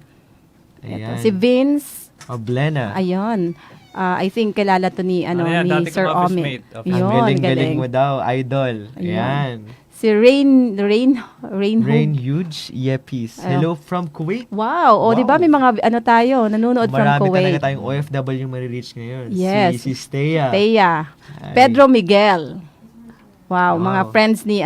Eto. Ayan. Si Vince. Oblena. Ayun. I think kilala to ni, Ano yan, ni dati Sir kong Ome. office mate. Ang Yun, galing galing. mo daw, idol. Ayan. Ayan. Si Rain Rain Huge Yepis. Hello from Kuwait. Wow. O, Wow. di ba may mga tayo, nanonood from Marami Kuwait. talaga tayong OFW marireach ngayon. Yes. Si Stea. Thea. Hi. Pedro Miguel. Wow, Wow. mga friends ni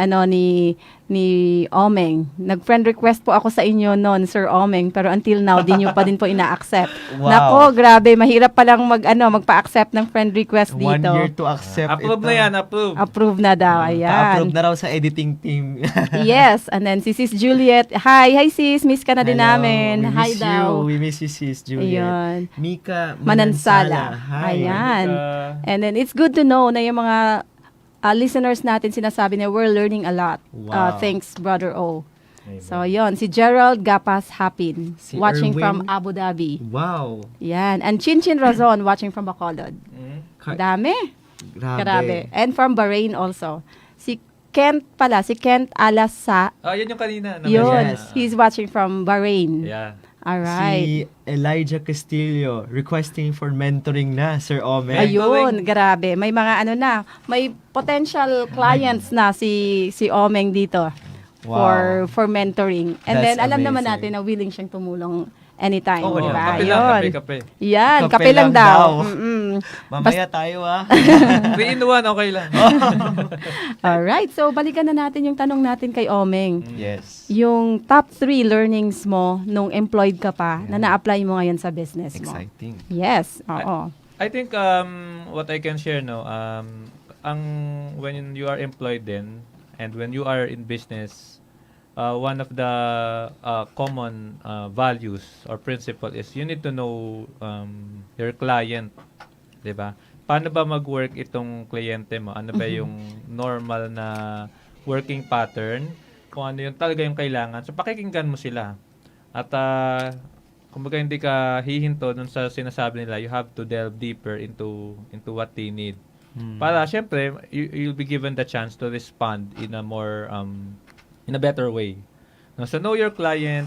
ni Omeng. Nag-friend request po ako sa inyo noon, Sir Omeng, pero until now, di nyo pa din po ina-accept. Wow. Nako, grabe, mahirap palang magpa-accept ng friend request 1 dito. year to accept Approve ito. na yan, approve. Approve na daw, Pa-approve ayan. na raw sa editing team. Yes, and then si Sis Juliet. Hi sis, miss ka na din Hello, namin. we Hi miss daw. You. We miss you, sis Juliet. Ayun. Mika Manansala. Hi. Ayan. Mika. And then it's good to know na yung mga listeners natin sinasabi na we're learning a lot. Wow. Thanks, Brother O. Amen. So, yon si Gerald Gapas Hapin, Si watching Erwin. from Abu Dhabi. Wow. Yan. And Chinchin Razon, watching from Bacolod. Mm. Dami. Grabe. Grabe. And from Bahrain also. Si Kent Alasa. Oh, yan yung kanina. Yun. Yes. He's watching from Bahrain. Yeah. Alright. Si Elijah Castillo requesting for mentoring na, Sir Ome. Ayun, grabe. May mga may potential clients na si Omeng dito Wow. for mentoring. And That's then alam naman amazing. natin na willing siyang tumulong anytime, Oh, di ba? kape lang, Yun. kape. Yan, Kape kape lang lang daw. daw. Mm-mm. Mamaya tayo 3 in 1, okay lang. Alright, so balikan na natin yung tanong natin kay Omeng. Yes. Yung top 3 learnings mo nung employed ka pa na na-apply mo ngayon sa business mo. Exciting. Yes, oo. I think what I can share no, ang when you are employed then and when you are in business, one of the common values or principle is you need to know your client, 'di ba? Paano ba mag-work itong kliyente mo? Ano ba yung normal na working pattern? Kung ano yung talaga yung kailangan. So pakikinggan mo sila. At kumbaga hindi ka hihinto dun sa sinasabi nila, you have to delve deeper into what they need. Para syempre you'll be given the chance to respond in a more in a better way. No, so know your client.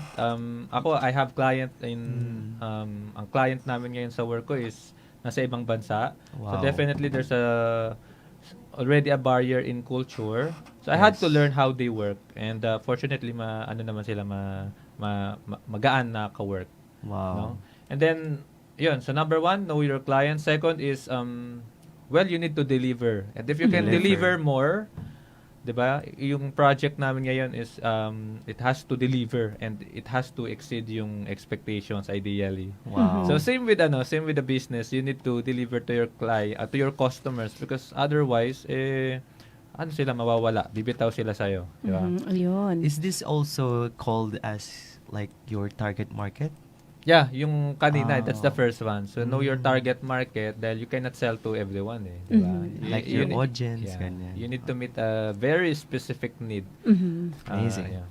Ako I have client in ang client namin ngayon sa work ko is nasa ibang bansa. So Wow. definitely there's already a barrier in culture. So I had to learn how they work and fortunately naman sila magaan na ka-work. Wow. No? And then, yun. So, number 1, know your client. Second is, well, you need to deliver. And if you can deliver more, di ba? Yung project namin ngayon is, it has to deliver and it has to exceed yung expectations ideally. Wow. So, same with the business. You need to deliver to your client, to your customers because otherwise, sila mawawala. Bibitaw sila sa'yo. Di ba? Ayun. Is this also called as like your target market? Yeah, yung kanina, that's the first one. So, know your target market dahil you cannot sell to everyone eh. Diba? Like your audience, ganyan. You need to meet a very specific need. Amazing. Yeah.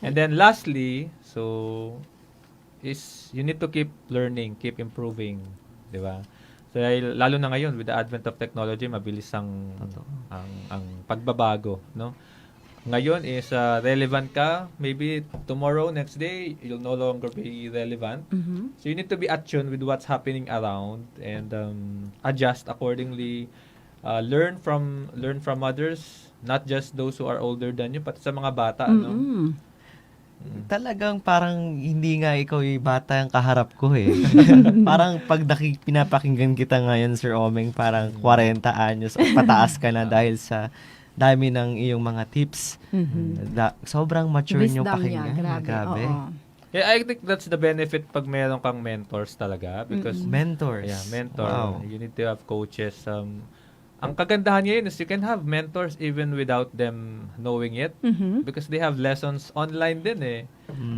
And then lastly, so, is you need to keep learning, keep improving. Diba? So, dahil, lalo na ngayon, with the advent of technology, mabilis ang pagbabago. No? Ngayon is relevant ka, maybe tomorrow, next day, you'll no longer be relevant. So you need to be attuned with what's happening around and adjust accordingly. Learn from others, not just those who are older than you, pati sa mga bata. No? Talagang parang hindi nga ikaw yung bata yung kaharap ko eh. Parang pag pinapakinggan kita ngayon, Sir Omeng, parang 40 anyos o pataas ka na dahil sa dami ng iyong mga tips. Sobrang mature nyo Wisdom niya, pakinggan. grabe. Oo. Yeah, I think that's the benefit pag meron kang mentors talaga because Mentors. yeah, mentor. Wow. You need to have coaches. Ang kagandahan ngayon is you can have mentors even without them knowing it because they have lessons online din eh.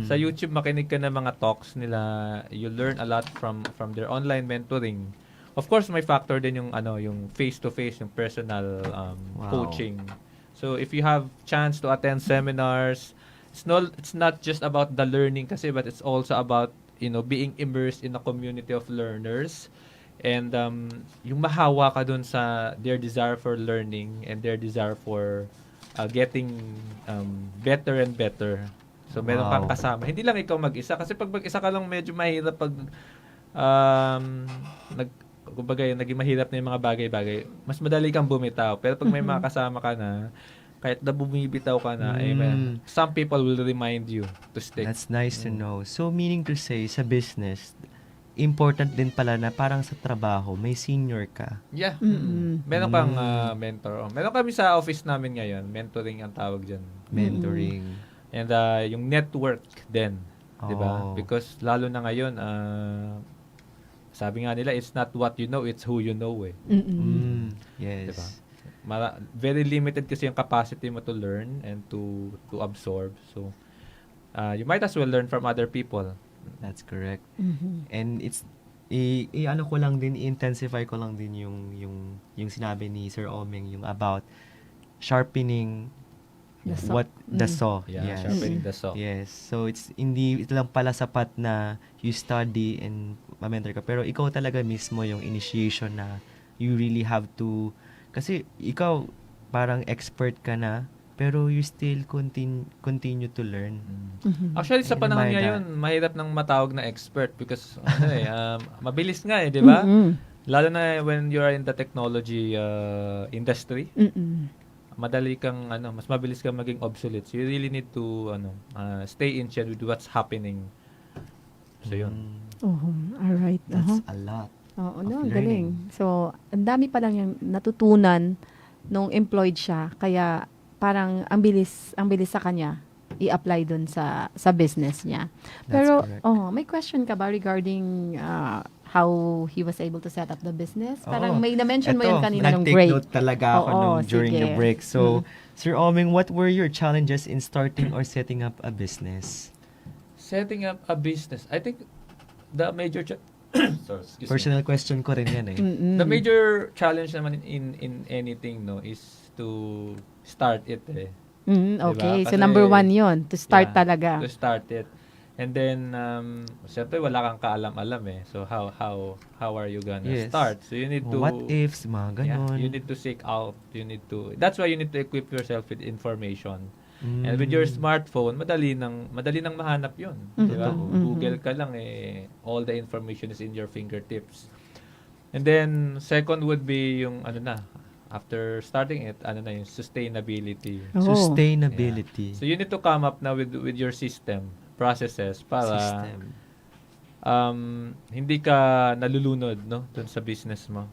Sa YouTube makinig ka ng mga talks nila. You learn a lot from their online mentoring. Of course, may factor din yung yung face-to-face, yung personal coaching. So if you have chance to attend seminars, it's not just about the learning kasi but it's also about being immersed in a community of learners and yung mahawa ka dun sa their desire for learning and their desire for getting better and better. So meron kang kasama. Hindi lang ikaw mag-isa kasi pag mag-isa ka lang medyo mahirap pag kumbaga naging mahirap na yung mga bagay-bagay. Mas madali kang bumitaw. Pero pag may mga kasama ka na, kahit na bumibitaw ka na, some people will remind you to stick. That's nice to know. So meaning to say, sa business, important din pala na parang sa trabaho, may senior ka. Yeah. Mm-mm. Meron kang mentor. Meron kami sa office namin ngayon. Mentoring ang tawag dyan. Mentoring. And yung network din. Diba? Oh. Because lalo na ngayon, sabi nga nila, it's not what you know, it's who you know eh. Mm-mm. Yes. Diba? Very limited kasi yung capacity mo to learn and to absorb. So, you might as well learn from other people. That's correct. Mhm. And it's ano ko lang din, intensify ko lang din yung sinabi ni Sir Omeng, yung about sharpening The saw. the saw. Yeah, Yes. sharpening the saw. Yes. So hindi ito lang pala sapat na you study and ma-mentor ka, pero ikaw talaga mismo yung initiation na you really have to, kasi ikaw parang expert ka na, pero you still continue to learn. Mhm. Actually, sa And panahon admire ngayon, mahirap nang matawag na expert because mabilis nga di ba? Mm-mm. Lalo na when you are in the technology industry, Mm-mm. mas mabilis kang maging obsolete. So you really need to stay in tune with what's happening. So yun. Alright. That's a lot. Oo, of no, ang learning. galing. So, ang dami pa lang yung natutunan nung employed siya. Kaya, parang ang bilis sa kanya i-apply dun sa business niya. That's Pero, correct. may question ka ba regarding how he was able to set up the business? Parang Oo. may na-mention mo yun kanina nung nag-take break. note talaga ako Oo, during the sige. break. So, Sir Omeng, what were your challenges in starting or setting up a business? Setting up a business. I think the major sorry, excuse me. Personal question ko rin yan eh. Mm-mm. The major challenge naman in anything is to start it eh. Okay, Diba? so Kasi- number 1 yon to start Yeah, talaga. To start it. And then siyempre wala kang kaalam-alam eh. So how are you gonna Yes. start? So you need to What ifs, mga ganon. you need to seek out. That's why you need to equip yourself with information. Mm. And with your smartphone, madali nang mahanap 'yon, di ba? Mhm. Google ka lang all the information is in your fingertips. And then second would be yung after starting it, yung sustainability. Oh. Sustainability. So you need to come up now with your system, processes para System. hindi ka nalulunod dun sa business mo.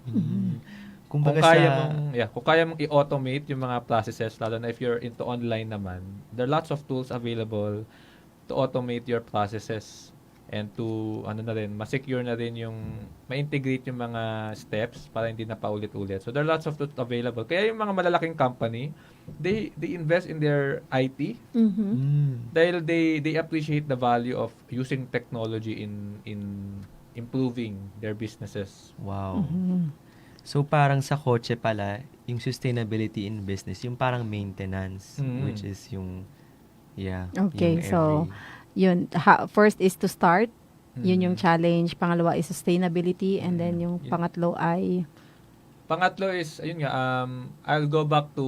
Kung Kumbaga kaya mong i-automate yung mga processes, lalo na if you're into online naman, there are lots of tools available to automate your processes and to ma-secure na rin yung ma-integrate yung mga steps para hindi na paulit-ulit. So there are lots of tools available. Kaya yung mga malalaking company, they invest in their IT dahil they appreciate the value of using technology in improving their businesses. Wow. So, parang sa kotse pala, yung sustainability in business, yung parang maintenance, which is yung, Okay, yung so, yun, first is to start. Yun yung Mm. challenge. Pangalawa is sustainability. And then yung Yun. pangatlo ay... Pangatlo is, ayun nga, I'll go back to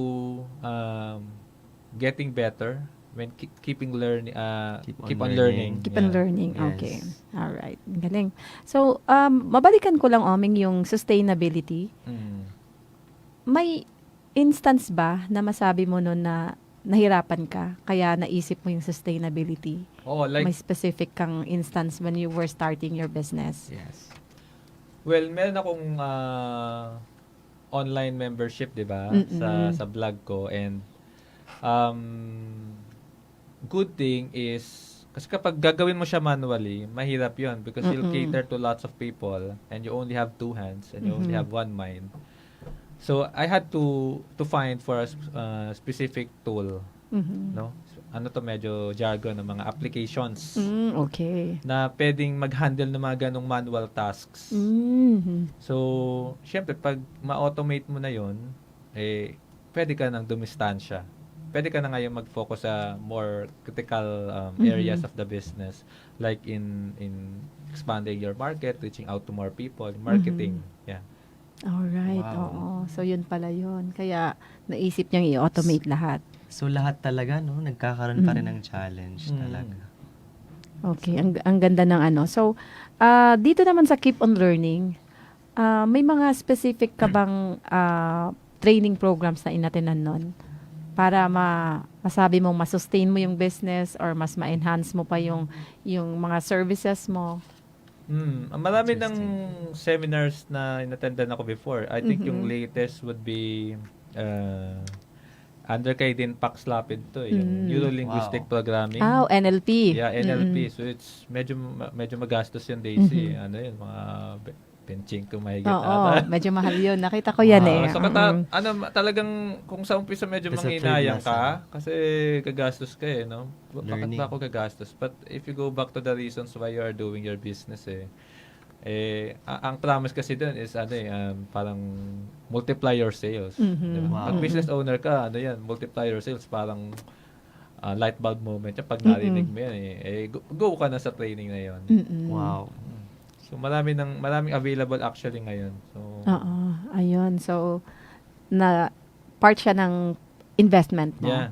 getting better when keeping learning, keep on learning. Keep on Yeah. learning. Yes. Okay. Alright. Galing. So, mabalikan ko lang, Oming, yung sustainability. Mm. May instance ba na masabi mo nun na nahirapan ka, kaya naisip mo yung sustainability? Oh, like, May specific kang instance when you were starting your business? Yes. well, meron akong online membership, 'di ba? Mm-mm. Sa blog ko, and good thing is kasi kapag gagawin mo siya manually, mahirap 'yon because you'll Mm-mm. cater to lots of people and you only have two hands and you only Mhm. have one mind. So I had to find for a specific tool, Mhm. no? Ano to, medyo jargon ng mga applications Okay. na pwedeng mag-handle ng mga ganong manual tasks. Mhm. So, syempre, pag ma-automate mo na yon, pwede ka nang dumistansya. Pwede ka na ngayon mag-focus sa more critical areas of the business, like in expanding your market, reaching out to more people, marketing. Yeah. Alright, Wow. oo. So, yun pala yun. Kaya, naisip niyang i-automate lahat. So, lahat talaga, no? Nagkakaroon pa rin ng challenge talaga. Okay, ang ganda ng ano. So, dito naman sa Keep on Learning, may mga specific ka bang training programs na inatenan nun? Para masabi mong masustain mo yung business or mas ma-enhance mo pa yung mga services mo? Marami ng Interesting. seminars na inattendan ako before. I think yung Mhm. latest would be under kay Din Pax Lapid to, yung Neuro-Linguistic Wow. Programming. NLP. Yeah, NLP. Mm-mm. So it's medyo magastos yun, Daisy. Mhm. Ano yun, mga benching kung mahigit Oo, ata. medyo mahal yun. Nakita ko yan eh. So talagang kung sa umpisa medyo That's a third manghinayang lesson. ka kasi gagastos ka eh, no? Bakit Learning. ba ako gagastos? But if you go back to the reasons why you are doing your business ang promise kasi dun is parang multiply your sales. Mhm. Diba? Wow. Pag business owner ka, multiply your sales, parang light bulb moment yan pag narinig mo yan go ka na sa training na yon. Mm-mm. Wow. So maraming available actually ngayon. So Oo, ayun. So, na part siya ng investment mo. yeah.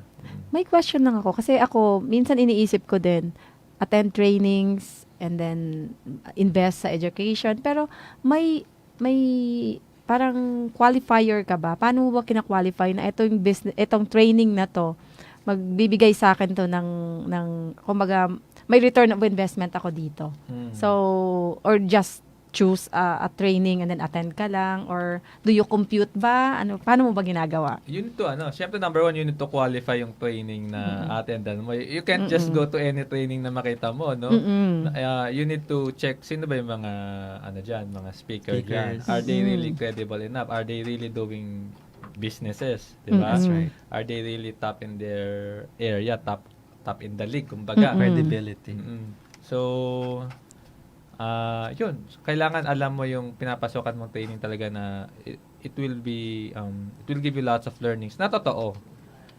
May question lang ako. Kasi ako, minsan iniisip ko din, attend trainings and then invest sa education. Pero may parang qualifier ka ba? Paano mo ba kina-qualify na itong training na to, magbibigay sa akin to ng kumbaga, may return of investment ako dito. So, or just choose a training and then attend ka lang, or do you compute ba? Paano mo ba ginagawa? You need to, syempre number one, you need to qualify yung training na attendan mo. You can't just go to any training na makita mo, no? You need to check sino ba yung mga, mga speaker dyan. Speakers. Are they really credible enough? Are they really doing businesses? Diba? That's right. Are they really top in their area, top in the league, kumbaga? Credibility. So, yun. Kailangan alam mo yung pinapasokan mong training talaga na it will give you lots of learnings. Na totoo.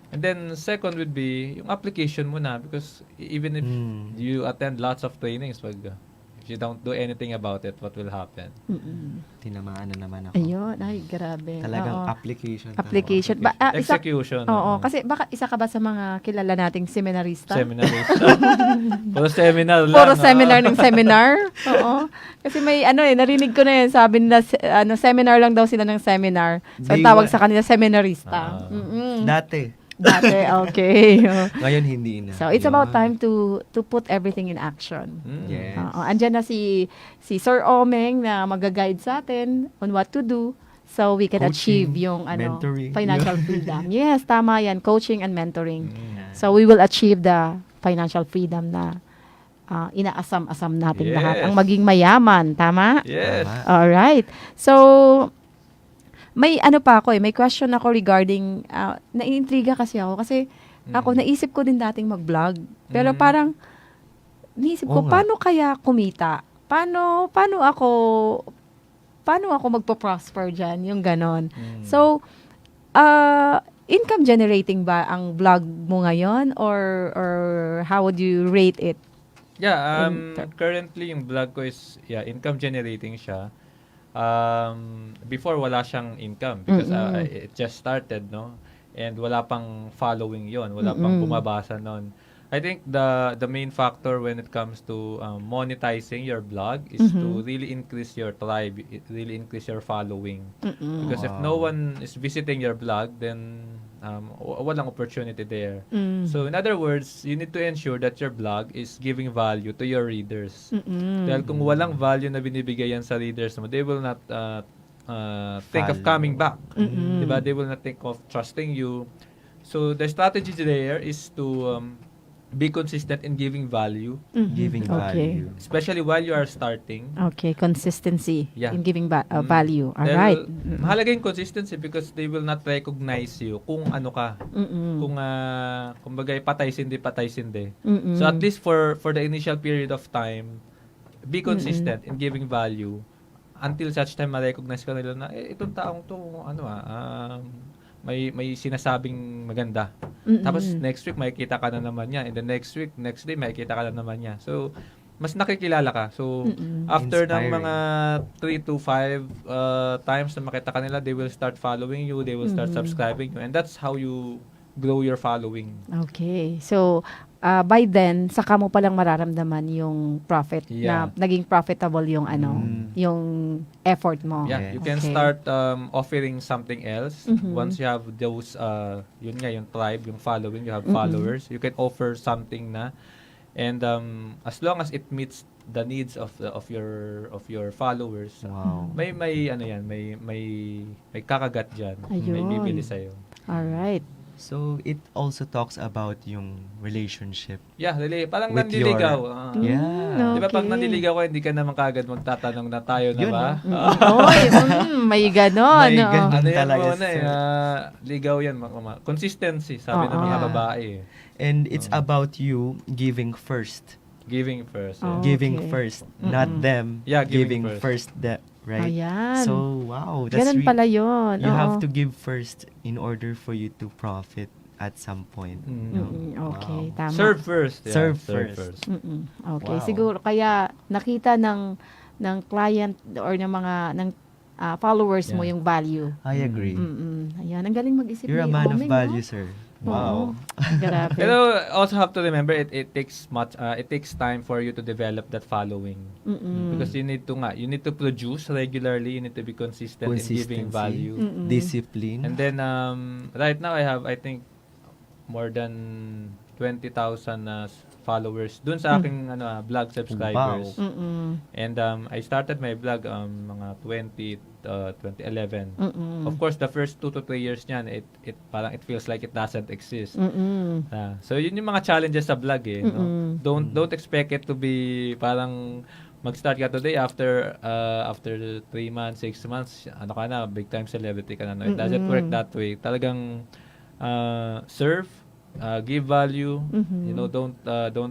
And then, second would be yung application mo na because even if you attend lots of trainings, if you don't do anything about it, what will happen? Tinamaan na naman ako. Ayun, ay, grabe. Talagang Oo. application. Application. Execution. Oo, kasi baka isa ka ba sa mga kilala nating seminarista? Seminarist. Puro seminar lang. Puro seminar ng seminar. Oo. Kasi may narinig ko na yun, sabi nila seminar lang daw sila ng seminar. So ang They tawag wa- sa kanila seminarista. Dati. Dati, okay. Ngayon hindi na. So it's about Yun. time to put everything in action. Yes. Oo, andyan na si Sir Omeng na mag-guide sa atin on what to do so we can Coaching, achieve yung mentoring. financial freedom. Yes, tama yan. Coaching and mentoring. So we will achieve the financial freedom na inaasam-asam nating Yes. lahat. Ang maging mayaman. Tama? Yes. Tama. Alright. So, may may question ako regarding, naiintriga kasi ako. Kasi ako, naisip ko din dating mag-vlog. Pero parang, naisip ko, Oo nga. paano kaya kumita? Paano ako magpo-prosper dyan? Yung ganon. So, income generating ba ang vlog mo ngayon? Or how would you rate it? Yeah, currently yung vlog ko is income generating siya. Before wala siyang income because it just started, no? And wala pang following yon, wala pang bumabasa nun. I think the main factor when it comes to monetizing your blog is to really increase your tribe, really increase your following. Because if no one is visiting your blog, then walang opportunity there. So in other words, you need to ensure that your blog is giving value to your readers. Dahil kung walang value na binibigay yan sa readers mo, they will not think of coming back. Diba? They will not think of trusting you. So the strategy there is to be consistent in giving value, Giving Okay. value. especially while you are starting. Okay, consistency Yeah. in giving value. All Dahil right. mahalaga yung consistency because they will not recognize you kung ano ka. Kung kumbaga patay-sindi. So at least for the initial period of time, be consistent in giving value until such time ma-recognize ka nila na itong taong to may sinasabing maganda. Tapos next week makikita ka na naman niya, and the next day makikita ka na naman niya. So mas nakikilala ka. So after ng Inspiring. mga 3 to 5 times na makita ka nila, they will start following you, they will start subscribing you, and that's how you grow your following. Okay. So, by then, saka mo palang mararamdaman yung profit Yeah. na naging profitable yung yung effort mo. Yeah, you can Okay. start offering something else. Once you have those, yung tribe, yung following, you have followers, you can offer something na, And as long as it meets the needs of your followers, Wow. may ano yan, may kakagat diyan, may Ayun. bibili sa Alright. So, it also talks about yung relationship. Yeah, really, parang With nanliligaw. Yeah. Di ba pag Okay. nanliligaw ka, hindi ka naman kagad magtatanong na tayo na Yun, ba? Oy, may ganon. May oo. ganon. Ano yan Talaga, muna eh, sir. ligaw yan. Consistency, sabi ng mga Oo. babae eh. And it's about you giving first. Giving first. Oh. Giving Okay. first, not them Yeah, giving giving first. first, right? Ayan. So, wow, that's Ganun pala yun. you have Oo. to give first in order for you to profit at some point. Okay, Wow. tama. Serve first. Yeah, Serve first. Okay, Wow. siguro kaya nakita ng client or ng followers mo Yeah. yung value. I agree. Ayan, ang galing mag-isip You're a ni man of Omeng, value, no? sir. Oo. Wow. Grabe. Pero also have to remember it takes time for you to develop that following. Because you need to produce regularly, you need to be consistent in giving Consistency, value. discipline. And then right now I have I think more than 20,000 followers dun sa aking vlog subscribers. Mm-mm. And I started my vlog mga 2011. Of course, the first 2 to 3 years niyan, it parang it feels like it doesn't exist. So yun yung mga challenges sa vlog eh, no? Don't expect it to be parang mag-start ka today after 3 months, 6 months, ano ka na, big time celebrity ka na. No? It doesn't work that way. Talagang serve, give value, you know, don't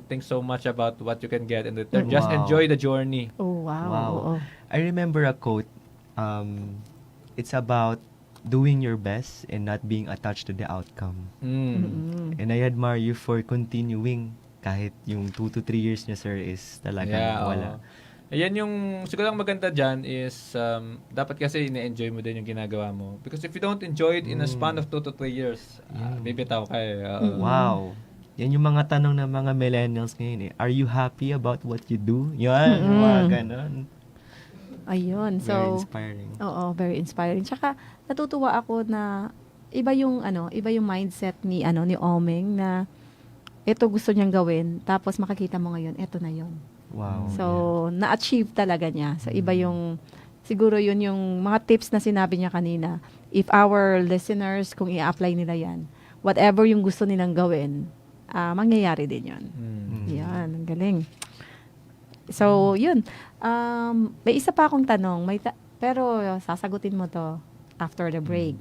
think so much about what you can get in return. Just Wow. enjoy the journey. Oh, wow. Wow. Oo. I remember a quote. It's about doing your best and not being attached to the outcome. And I admire you for continuing kahit yung 2 to 3 years niya, sir, is talagang wala. Ayan yung siguro ang maganda dyan is dapat kasi ine-enjoy mo din yung ginagawa mo. Because if you don't enjoy it in a span of 2 to 3 years, bibitaw ka eh. Wow. Yan yung mga tanong ng mga millennials ngayon eh. Are you happy about what you do? Yan, mga ganon. Ayun. Very So, inspiring. oo, very inspiring. Tsaka natutuwa ako na iba yung mindset ni Omeng na ito gusto niyang gawin, tapos makikita mo ngayon, ito na yon. Wow. So, na-achieve talaga niya. So, iba yung, siguro yun yung mga tips na sinabi niya kanina. If our listeners, kung i-apply nila yan, whatever yung gusto nilang gawin, mangyayari din yun. Yan, ang galing. So, yun. May isa pa akong tanong, pero sasagutin mo to after the break.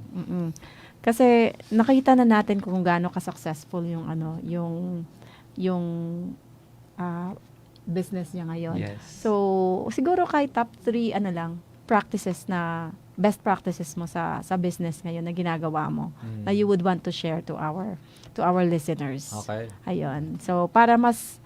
Kasi nakita na natin kung gaano ka-successful yung business niya ngayon. Yes. So, siguro kahit top 3 best practices mo sa business ngayon na ginagawa mo na you would want to share to our listeners. Okay. Ayun. So, para mas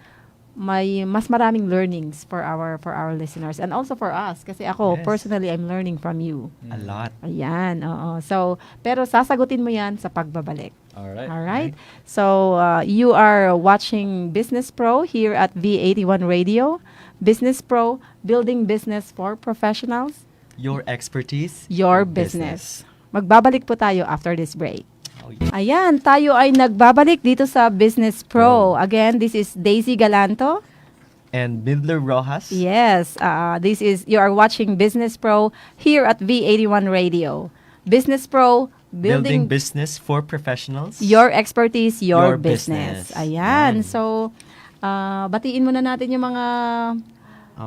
maraming learnings for our listeners and also for us kasi ako Yes. personally I'm learning from you. A lot. Ayan, oo. So, pero sasagutin mo 'yan sa pagbabalik. Alright. All right? So, you are watching Business Pro here at V81 Radio. Business Pro, building business for professionals, Your expertise. your business. Magbabalik po tayo after this break. Oh, yeah. Ayan, tayo ay nagbabalik dito sa Business Pro. Again, this is Daisy Galanto. And Midler Rojas. Yes, you are watching Business Pro here at V81 Radio. Business Pro, Building building business for professionals. your expertise, your Your business. business. Ayan, Yan. so batiin muna natin yung mga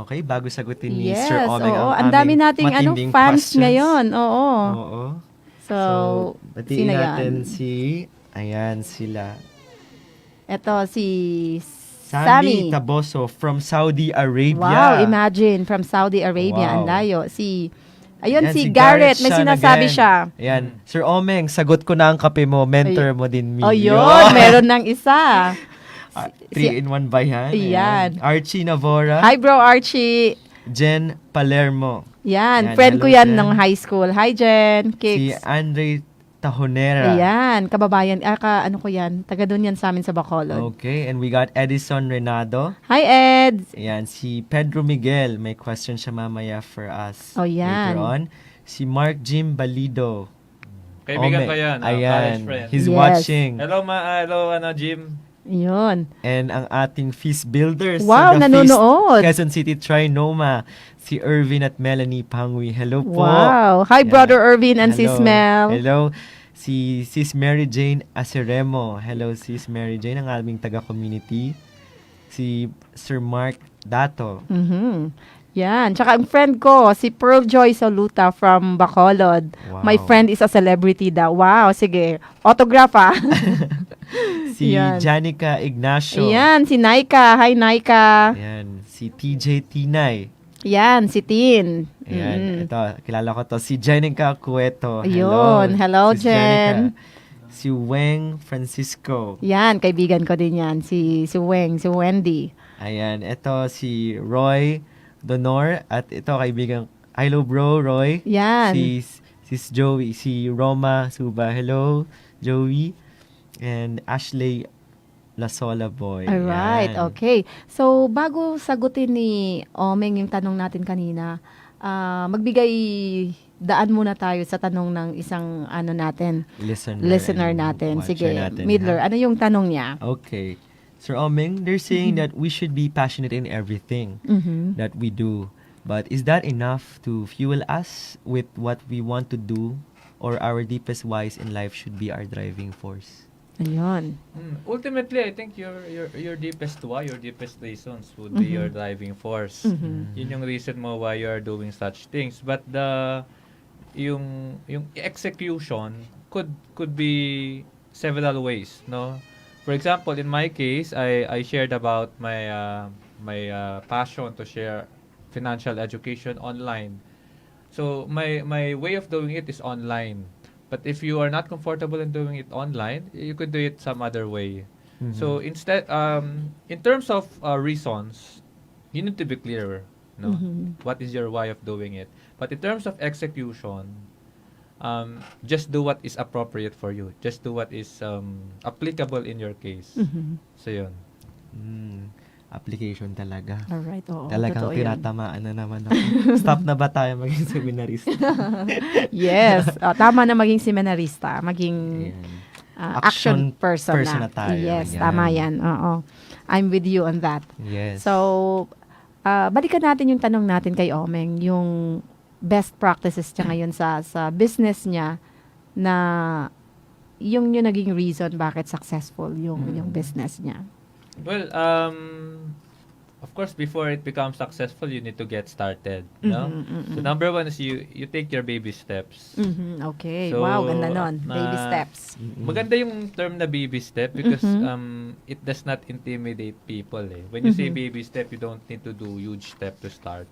Okay, bago sagutin ni yes, Sir Omeng oo. ang Ang dami aming nating matinding fans questions. ngayon. Oo. Oo. So, batiin sino natin yan? ayan sila. Ito si Sammy Taboso from Saudi Arabia. Wow, imagine from Saudi Arabia, ang Wow. layo. Ayun Yan, si Garrett, may Sean sinasabi again. siya. Ayan, Sir Omeng, sagot ko na ang kape mo. Mentor mo din, Oh, Mio. yun, meron ng isa. 3-in-1 ba yan? Ayan. Archie Navora. Hi bro Archie. Jen Palermo. Yan, Yan, friend ko hello, yan Jen. nung high school. Hi Jen, Si Kicks. Andre Tahonera. Ayan, kababayan. Ano ko yan? Taga doon yan sa amin sa Bacolod. Okay, and we got Edison Renado. Hi Ed. Ayan, si Pedro Miguel. May question siya mamaya for us Oh, yan. later on. Si Mark Jim Balido. Kaibigan Ome. ko yan. Ayan, College friend. he's Yes. watching. Hello, Jim. Yun. And ang ating feast builders Wow, sa The nanonood. Feast, Quezon City Trinoma, si Irvin at Melanie Pangwi. Hello po. Wow. Hi, Yeah. Brother Irvin and Sis Hello. Mel. Hello. Si Sis Mary Jane Aceremo. Hello, Sis Mary Jane, ang aming taga-community. Si Sir Mark Dato. Mhm. Yan. Tsaka ang friend ko, si Pearl Joy Soluta from Bacolod. Wow. My friend is a celebrity daw. Wow, sige. Autograph ah. Si Yan. Janica Ignacio. Yan, si Naika. Hi, Naika. Ayan. Si TJ Tinay. Yan, si Tin. Ayan. Ito, kilala ko to. Si Jenica Cueto. Ayun. Hello, Sis Jen. Jenica. Si Weng Francisco. Yan, kaibigan ko din yan. Si Weng, si Wendy. Ayan. Ito si Roy Donor. At ito, kaibigan. Hello, bro, Roy. Yan. Si Joey. Si Roma Suba. Hello, Joey. And Ashley Lasola Boy. Alright, Ayan. okay. So, bago sagutin ni Omeng yung tanong natin kanina, magbigay daan muna tayo sa tanong ng isang listener and natin. watcher Sige, natin, Midler, ha? ano yung tanong niya? Okay. Sir Omeng, they're saying that we should be passionate in everything Mhm. that we do. But is that enough to fuel us with what we want to do? Or our deepest whys in life should be our driving force? Ayun. Ultimately, I think your deepest why, your deepest reasons would be your driving force. Mhm. Yun yung reason mo why you are doing such things. But yung execution could be several ways, no? For example, in my case, I shared about my passion to share financial education online. So my way of doing it is online. But if you are not comfortable in doing it online, you could do it some other way. So instead, in terms of reasons, you need to be clearer. No, what is your why of doing it? But in terms of execution, just do what is appropriate for you. Just do what is applicable in your case. So yun. Application talaga. Alright, oo. Talagang totoo yan. tinatamaan na naman ako. Stop na ba tayo maging seminarista? Yes. Tama na maging seminarista. Maging Ayan. action person na tayo. Yes, Ayan. tama yan. Oo. I'm with you on that. Yes. So, balikan natin yung tanong natin kay Omeng, yung best practices niya ngayon sa business niya na yung naging reason bakit successful yung business niya. Well, of course, before it becomes successful, you need to get started. No? So number one is you take your baby steps. Okay. So, Wow, ganda nun. Baby steps. Maganda yung term na baby step because it does not intimidate people. Eh. When you say baby step, you don't need to do huge step to start.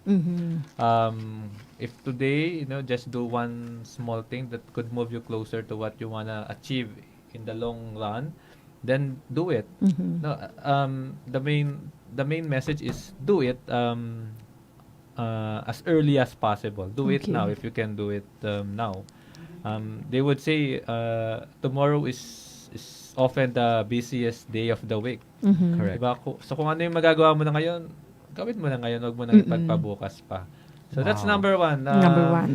If today, just do one small thing that could move you closer to what you wanna achieve in the long run, then do it. No, the main message is do it as early as possible. Do it Okay. now if you can do it now. They would say tomorrow is often the busiest day of the week. Correct. Diba? So kung ano yung magagawa mo na ngayon, gawin mo na ngayon, huwag mo na ipagpabukas pa. So that's Wow. number one. Number one.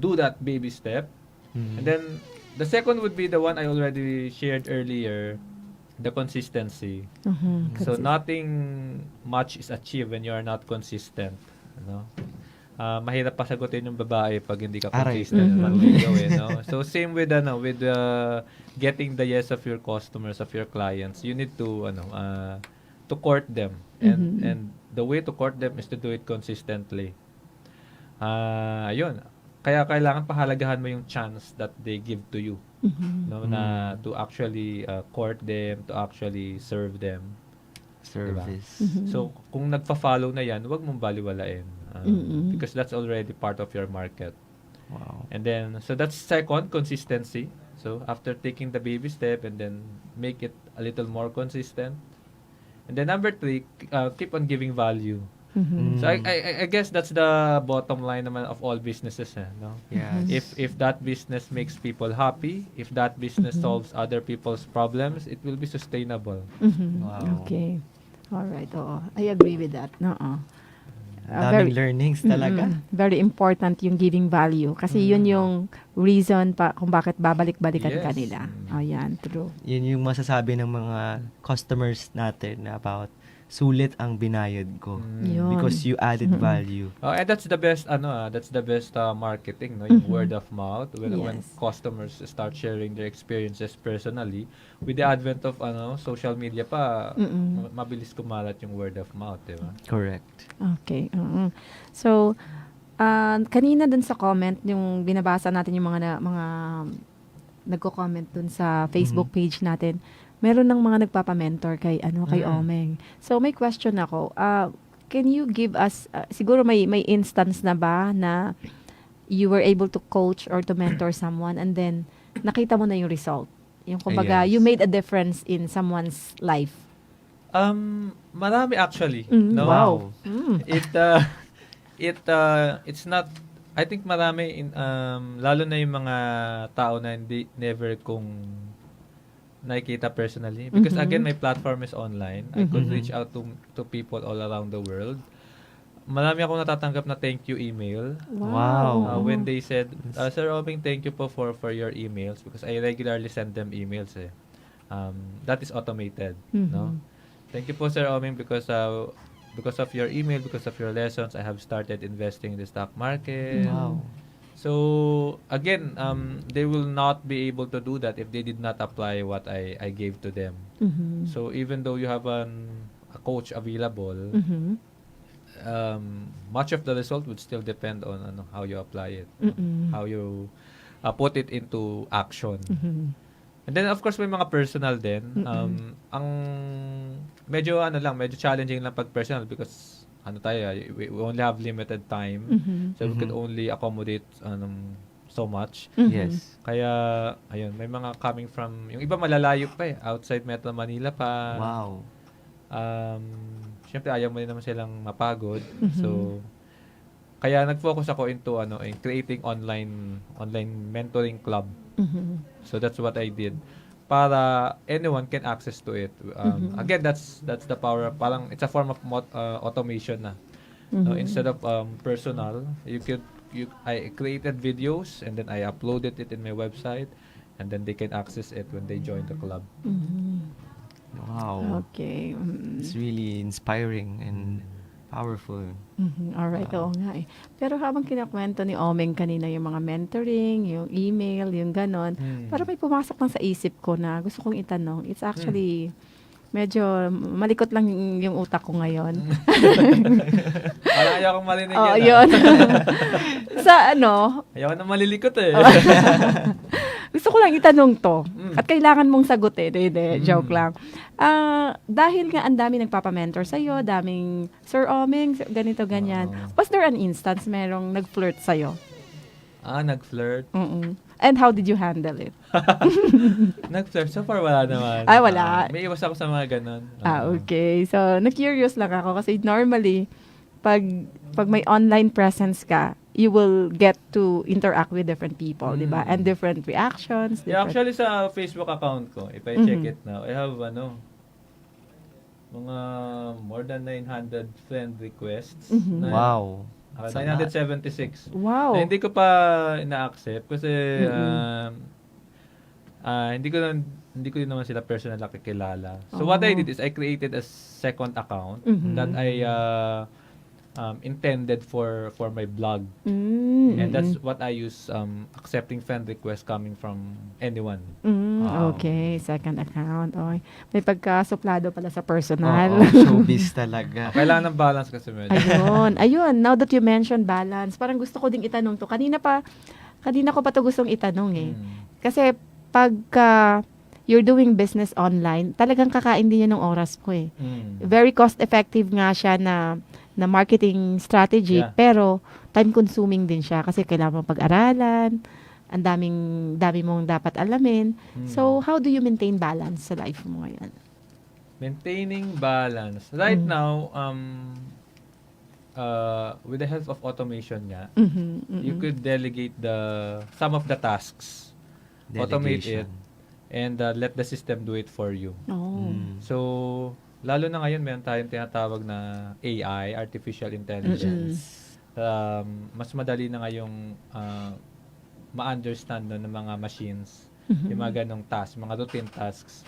Do that baby step. And then the second would be the one I already shared earlier, the consistency. So nothing much is achieved when you are not consistent. Mahirap pa sagutin yung babae pag hindi ka Aray. consistent naman may gawin. No? So same with getting the yes of your customers, of your clients. You need to court them. And the way to court them is to do it consistently. Ayun. Kaya kailangan pahalagahan mo yung chance that they give to you. Na to actually court them, to actually serve them. Service. So, kung nagpa-follow na yan, huwag mong baliwalain. Because that's already part of your market. Wow. And then, so that's second, consistency. So, after taking the baby step and then make it a little more consistent. And then number 3, keep on giving value. So I guess that's the bottom line naman of all businesses, no? Yes. If that business makes people happy, if that business solves other people's problems, it will be sustainable. Wow. Okay. All right. Oo. I agree with that. No. Daming learnings talaga. Very important yung giving value. Kasi yun yung reason pa kung bakit babalik-balikan Yes. kanila. Ayan, true. Yun yung masasabi ng mga customers natin na about sulit ang binayad ko Yun. because you added value. Oh, and that's the best marketing, no? Yung word of mouth when Yes. customers start sharing their experiences personally. With the advent of social media pa, mabilis kumalat yung word of mouth, di ba? Correct. Okay. So, kanina dun sa comment, yung binabasa natin yung mga nagko-comment dun sa Facebook page natin, meron ng mga nagpapa-mentor kay Omeng. So, may question ako. Can you give us, siguro may instance na ba na you were able to coach or to mentor someone and then nakita mo na yung result? Yung kumbaga, Yes. you made a difference in someone's life. Marami actually, no? Wow. It's not, I think marami lalo na yung mga tao na never kong nakikita personally because again my platform is online. I could reach out to people all around the world. Marami akong natatanggap na thank you email. Wow. When they said, Sir Oming, thank you po for your emails because I regularly send them emails eh. That is automated, no? Thank you po Sir Oming because of your email, because of your lessons, I have started investing in the stock market. Wow. So again, they will not be able to do that if they did not apply what I gave to them. So even though you have a coach available, much of the result would still depend on how you apply it, how you put it into action. And then of course may mga personal din. Ang medyo challenging lang pag personal because we only have limited time. So we could only accommodate so much. Yes. Kaya ayun, may mga coming from yung iba malalayo pa outside Metro Manila pa. Wow. Siyempre ayaw mo din naman silang mapagod. So kaya nag-focus ako into in creating online mentoring club. So that's what I did. Para anyone can access to it. Again, that's the power. Parang it's a form of automation na. No, instead of personal, I created videos and then I uploaded it in my website and then they can access it when they join the club. Wow. Okay. It's really inspiring and powerful. Alright, oo nga eh. Pero habang kinakwento ni Omeng kanina yung mga mentoring, yung email, yung ganon, para may pumasok lang sa isip ko na gusto kong itanong. It's actually, medyo malikot lang yung utak ko ngayon. Parang ayaw kong marinig Oo, yan. yun. Sa Ayaw na malilikot eh. gusto ko lang itanong to. At kailangan mong sagutin. Hindi, joke lang. Dahil nga ang dami nagpapamentor sa'yo, daming Sir Omeng, ganito, ganyan. Was there an instance merong nag-flirt sa'yo? Nag-flirt. And how did you handle it? Nag-flirt. So far, wala naman. Ay, wala. May iwas ako sa mga ganon. Okay. So, na-curious lang ako kasi normally, pag may online presence ka, you will get to interact with different people, di ba? And different reactions. Yeah, Different... actually sa Facebook account ko, if I check it now, I have mga more than 900 friend requests. Wow. 976. Wow. Na hindi ko pa ina-accept kasi hindi ko din naman sila personal nakikilala. So what I did is I created a second account that I intended for my blog. And that's what I use accepting friend requests coming from anyone. Okay, second account. Okay. May pagkasuplado pala sa personal. Showbiz talaga. Kailangan ng balance kasi medyo. Ayun. Now that you mentioned balance, parang gusto ko ding itanong to. Kanina ko pa to gustong itanong eh. Kasi pagka you're doing business online, talagang kakain din yun ng oras ko eh. Very cost-effective nga siya na marketing strategy, pero time-consuming din siya kasi kailangan mong pag-aralan, ang dami mong dapat alamin. So, how do you maintain balance sa life mo ngayon? Maintaining balance. Right now, with the help of automation nga, you could delegate some of the tasks. Automate it. And let the system do it for you. Oh. So, lalo na ngayon, meron tayong tinatawag na AI, Artificial Intelligence. Mas madali na ngayong ma-understand ng mga machines, yung mga ganong tasks, mga routine tasks.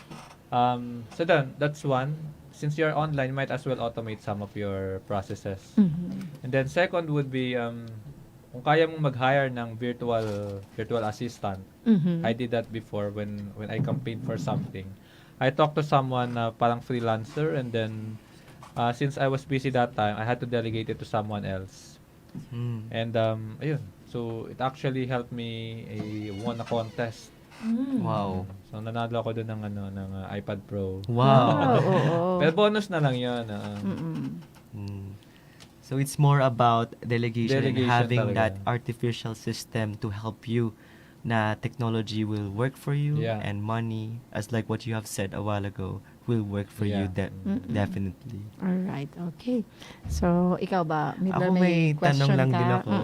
So then, that's one. Since you're online, you might as well automate some of your processes. And then second would be, kung kaya mong mag-hire ng virtual assistant. I did that before when I campaigned for something. I talked to someone na parang freelancer, and then since I was busy that time, I had to delegate it to someone else. And ayun. So it actually helped me won a contest. Wow. So nanalo ako doon ng iPad Pro. Wow. Pero bonus na lang 'yon. So it's more about delegation and Delegation having talaga. that artificial system to help you na technology will work for you, Yeah. and money, as like what you have said a while ago, will work for you Yeah. definitely. Alright, okay. So, ikaw ba? Midler, Ako may question tanong lang ka? din ako.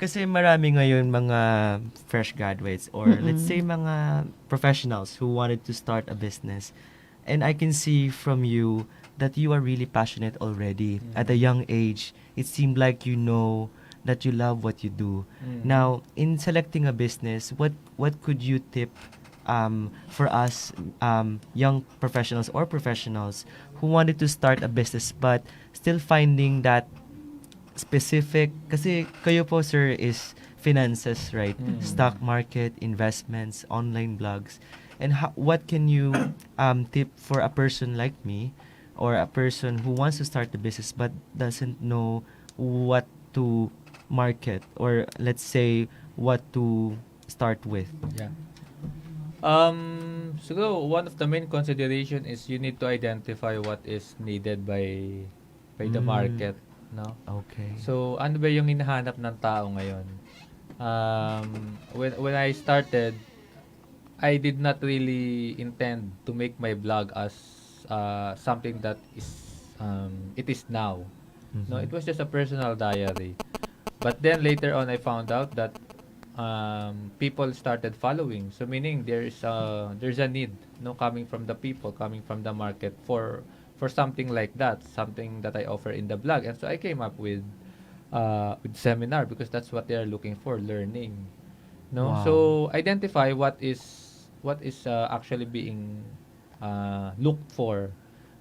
Kasi marami ngayon mga fresh graduates or let's say mga professionals who wanted to start a business. And I can see from you that you are really passionate already. At a young age, it seemed like you know that you love what you do. Now, in selecting a business, what could you tip for us young professionals or professionals who wanted to start a business but still finding that specific, kasi kayo po sir is finances, right? Stock market, investments, online blogs. And what can you tip for a person like me or a person who wants to start a business but doesn't know what to market, or let's say what to start with? Yeah. So one of the main consideration is you need to identify what is needed by the market, no? Okay. So ano ba yung hinahanap ng tao ngayon? When I started, I did not really intend to make my blog as something that is it is now. No, it was just a personal diary. But then later on, I found out that people started following. So meaning there's a need, no, coming from the people, coming from the market for something like that, something that I offer in the blog. And so I came up with seminar because that's what they are looking for, learning. No, Wow. so identify what is actually being looked for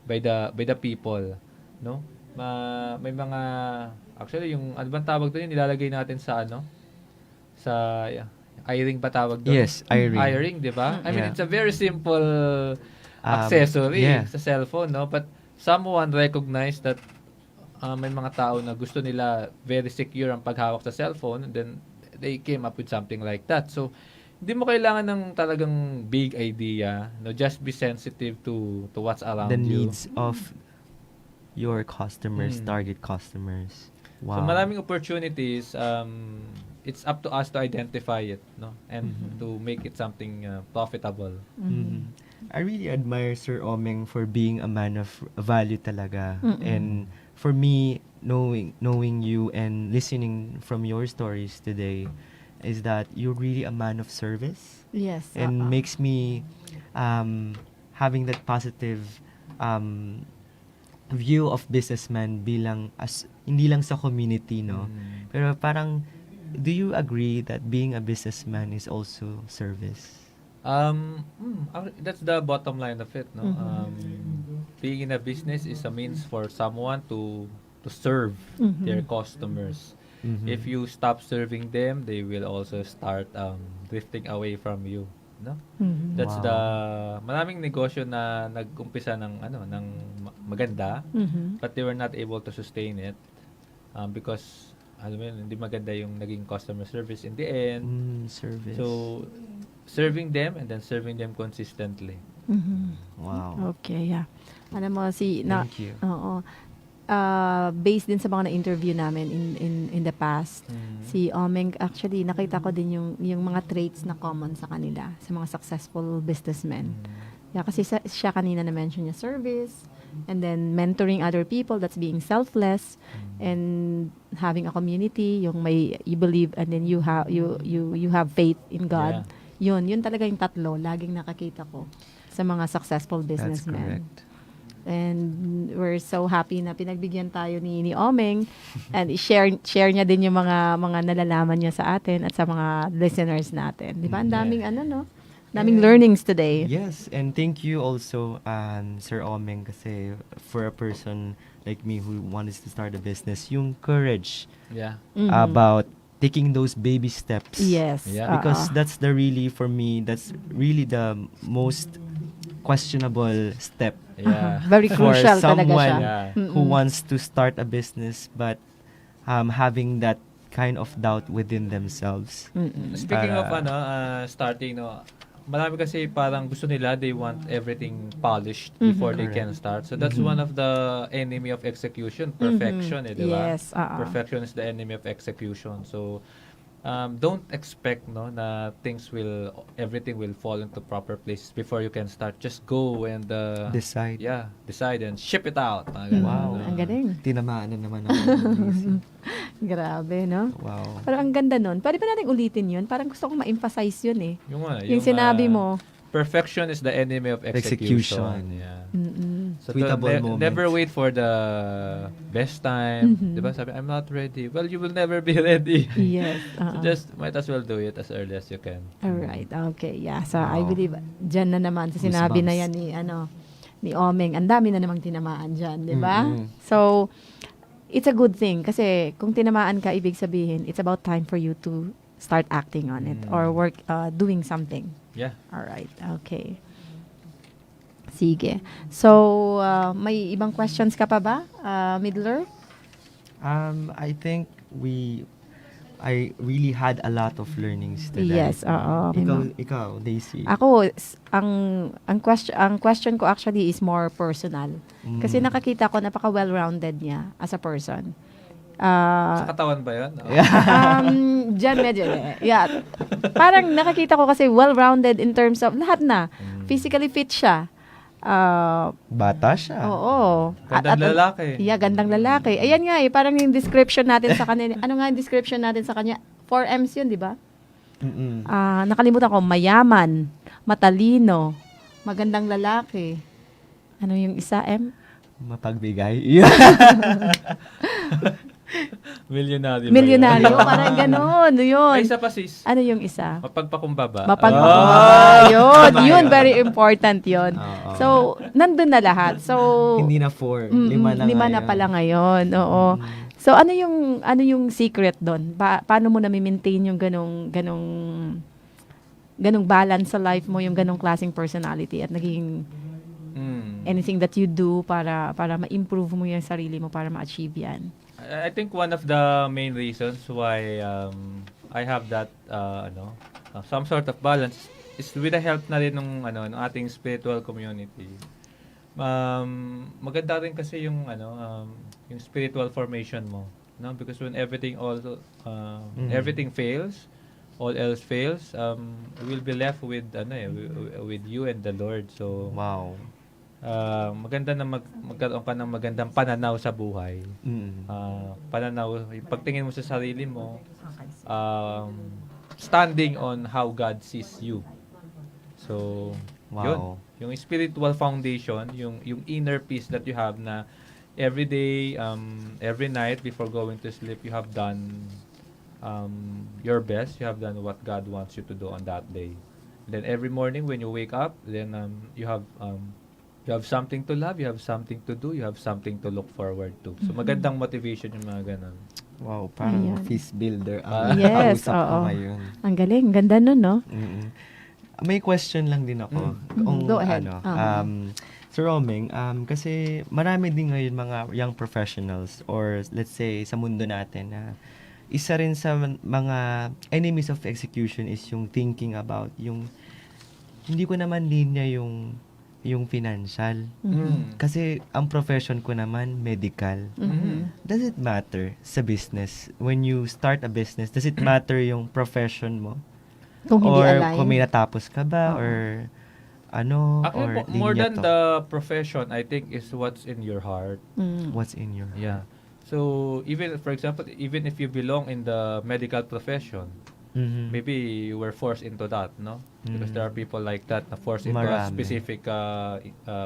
by the people, no? May mga actually yung ano bang tawag doon, yung nilalagay natin sa sa i-ring ba tawag doon? Yes, i-ring. I-ring, di ba? I mean, Yeah. it's a very simple accessory yeah. sa cellphone, no? But someone recognized that may mga tao na gusto nila very secure ang paghawak sa cellphone, and then they came up with something like that. So, hindi mo kailangan ng talagang big idea, no? Just be sensitive to what's around The you. needs of your customers, target customers. Wow. So maraming opportunities, it's up to us to identify it, no? And to make it something profitable. I really admire Sir Omeng for being a man of value talaga. And for me, knowing you and listening from your stories today is that you're really a man of service. Yes. And makes me having that positive view of businessman bilang as hindi lang sa community, no? Pero parang, do you agree that being a businessman is also service? That's the bottom line of it, no? Being in a business is a means for someone to serve their customers. If you stop serving them, they will also start drifting away from you, no? That's Wow. the maraming negosyo na nag-umpisa ng maganda, but they were not able to sustain it because alam mo yun, hindi maganda yung naging customer service in the end. Service. So, serving them and then serving them consistently. Wow. Okay, yeah. Alam mo, Thank you. Oo. Based din sa mga na-interview namin in the past, si Omeng, actually, nakita ko din yung mga traits na common sa kanila, sa mga successful businessmen. Yeah, kasi siya kanina na-mention niya service, and then mentoring other people, that's being selfless, and having a community, yung you believe, and then you have faith in God. Yun talaga yung tatlo, laging nakakita ko sa mga successful That's businessmen. correct. And we're so happy na pinagbigyan tayo ni Omeng and share niya din yung mga nalalaman niya sa atin at sa mga listeners natin. Di ba? Ang daming daming learnings today. Yes, and thank you also, Sir Omeng, kasi for a person like me who wants to start a business, yung courage Yeah. about taking those baby steps. Yes. Yeah. Because that's for me, that's really the most questionable step Yeah. Very for crucial talaga someone siya. Yeah. who wants to start a business but having that kind of doubt within themselves. Speaking of Para- starting, no, marami kasi parang gusto nila, they want everything polished before they can start. So that's one of the enemy of execution, perfection, di ba? Yes, Perfection is the enemy of execution. So don't expect na everything will fall into proper places before you can start. Just go and Decide. decide and ship it out. Mga ganun, Wow. no? Ang galing. Tinamaan na naman ako. Grabe, no? Wow. Pero ang ganda nun. Pwede pa natin ulitin yun? Parang gusto kong ma-emphasize yun eh. Yung uh, sinabi mo. Perfection is the enemy of execution. Yeah. So Tweetable moment. never wait for the best time. Diba? Sabi, I'm not ready. Well, you will never be ready. Yes. So just might as well do it as early as you can. Alright. Okay. Yeah. So, I Wow. believe, dyan na naman sa sinabi na Goosebumps. yan ni Omeng. Ang dami na namang tinamaan dyan. Di ba? Mm-mm. So, it's a good thing. Kasi kung tinamaan ka, ibig sabihin, it's about time for you to start acting on it or work, doing something. Yeah. Alright, okay. Sige. So, may ibang questions ka pa ba, Midler? I think I really had a lot of learnings today. Yes, oo. Ikaw, Daisy. Ako, ang question ko actually is more personal. Kasi nakakita ko napaka well-rounded niya as a person. Sa katawan ba yun? Oh. Diyan medyo, yeah. Parang nakakita ko kasi well-rounded in terms of lahat na. Physically fit siya. Bata siya. Oo. Gandang lalaki. Yeah, gandang lalaki. Ayan nga parang yung description natin sa kanya. Ano nga yung description natin sa kanya? 4 M's yun, di ba? Mm-mm. Nakalimutan ko, mayaman, matalino, magandang lalaki. Ano yung isa, M? Mapagbigay. Milyonaryo. Milyonaryo, parang gano'n. Yun. Ay, isa pa sis. Ano yung isa? Mapagpakumbaba. Mapagpakumbaba. Yun. Yun, very important yun. Oo. So, nandun na lahat. So, Hindi na 4. 5 na lima ngayon. na pala ngayon. Oo. So, ano yung secret doon? Paano mo na-maintain yung ganong balance sa life mo, yung ganong klaseng personality at naging anything that you do para ma-improve mo yung sarili mo para ma-achieve yan? I think one of the main reasons why I have that some sort of balance is with the help na rin ng ating spiritual community. Maganda rin kasi yung yung spiritual formation mo, no? Because when everything everything fails, all else fails, we will be left with with you and the Lord. So Wow. maganda na magkaroon ka ng magandang pananaw sa buhay. Pananaw, yung pagtingin mo sa sarili mo, standing on how God sees you. So, Wow. yun. Yung spiritual foundation, yung inner peace that you have na every day, every night before going to sleep, you have done your best. You have done what God wants you to do on that day. Then every morning when you wake up, then you have something to love, you have something to do, you have something to look forward to. So magandang motivation yung mga ganun. Wow, parang Ayan. feast builder ang Yes, kausap ko oo. ngayon. Ang galing. Ganda nun, no? May question lang din ako. Go ahead. Sir Romeng, kasi marami din ngayon mga young professionals or let's say sa mundo natin na isa rin sa mga enemies of execution is yung thinking about yung hindi ko naman linya yung financial. Kasi ang profession ko naman medical. Does it matter sa business? When you start a business, does it matter yung profession mo? Kung hindi Or align. kung may natapos ka ba? Or ano? Actually, Or more linya than to? the profession, I think is what's in your heart. What's in your Yeah. So, even, for example, even if you belong in the medical profession, maybe you were forced into that, no? Because there are people like that na forced into a Marami. specific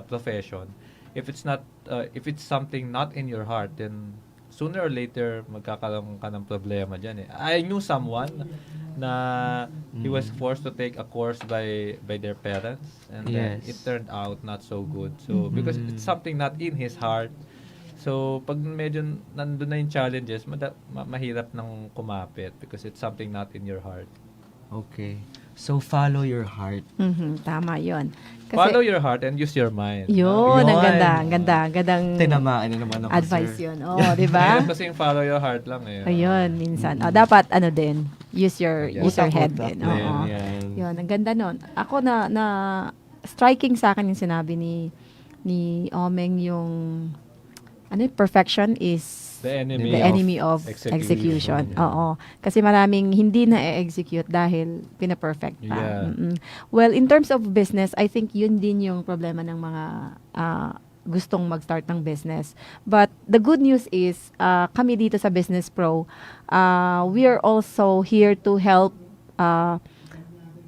profession. if it's something not in your heart, then sooner or later magkakaroon ka ng problema diyan eh. I knew someone na he was forced to take a course by their parents, and then Yes. it turned out not so good. So because it's something not in his heart, so pag medyo nandun na yung challenges, mahirap nang kumapit because it's something not in your heart. Okay. So, follow your heart. Tama yun. Follow your heart and use your mind. Yun, ang Yun. ganda. Ang ganda. Gandang Tinamaan na naman ako, advice sir. yun. Oo, di ba? Mahirap kasing follow your heart lang eh. Ayun, minsan. Dapat ano din, use your head Utak-utak din. din, Oo. yan. Yun, ang ganda nun. Ako na striking sa akin yung sinabi ni Omeng yung perfection is The enemy of execution. Oo. Kasi maraming hindi na-execute dahil pina-perfect pa. Yeah. Well, in terms of business, I think yun din yung problema ng mga gustong mag-start ng business. But the good news is, kami dito sa Business Pro, we are also here to help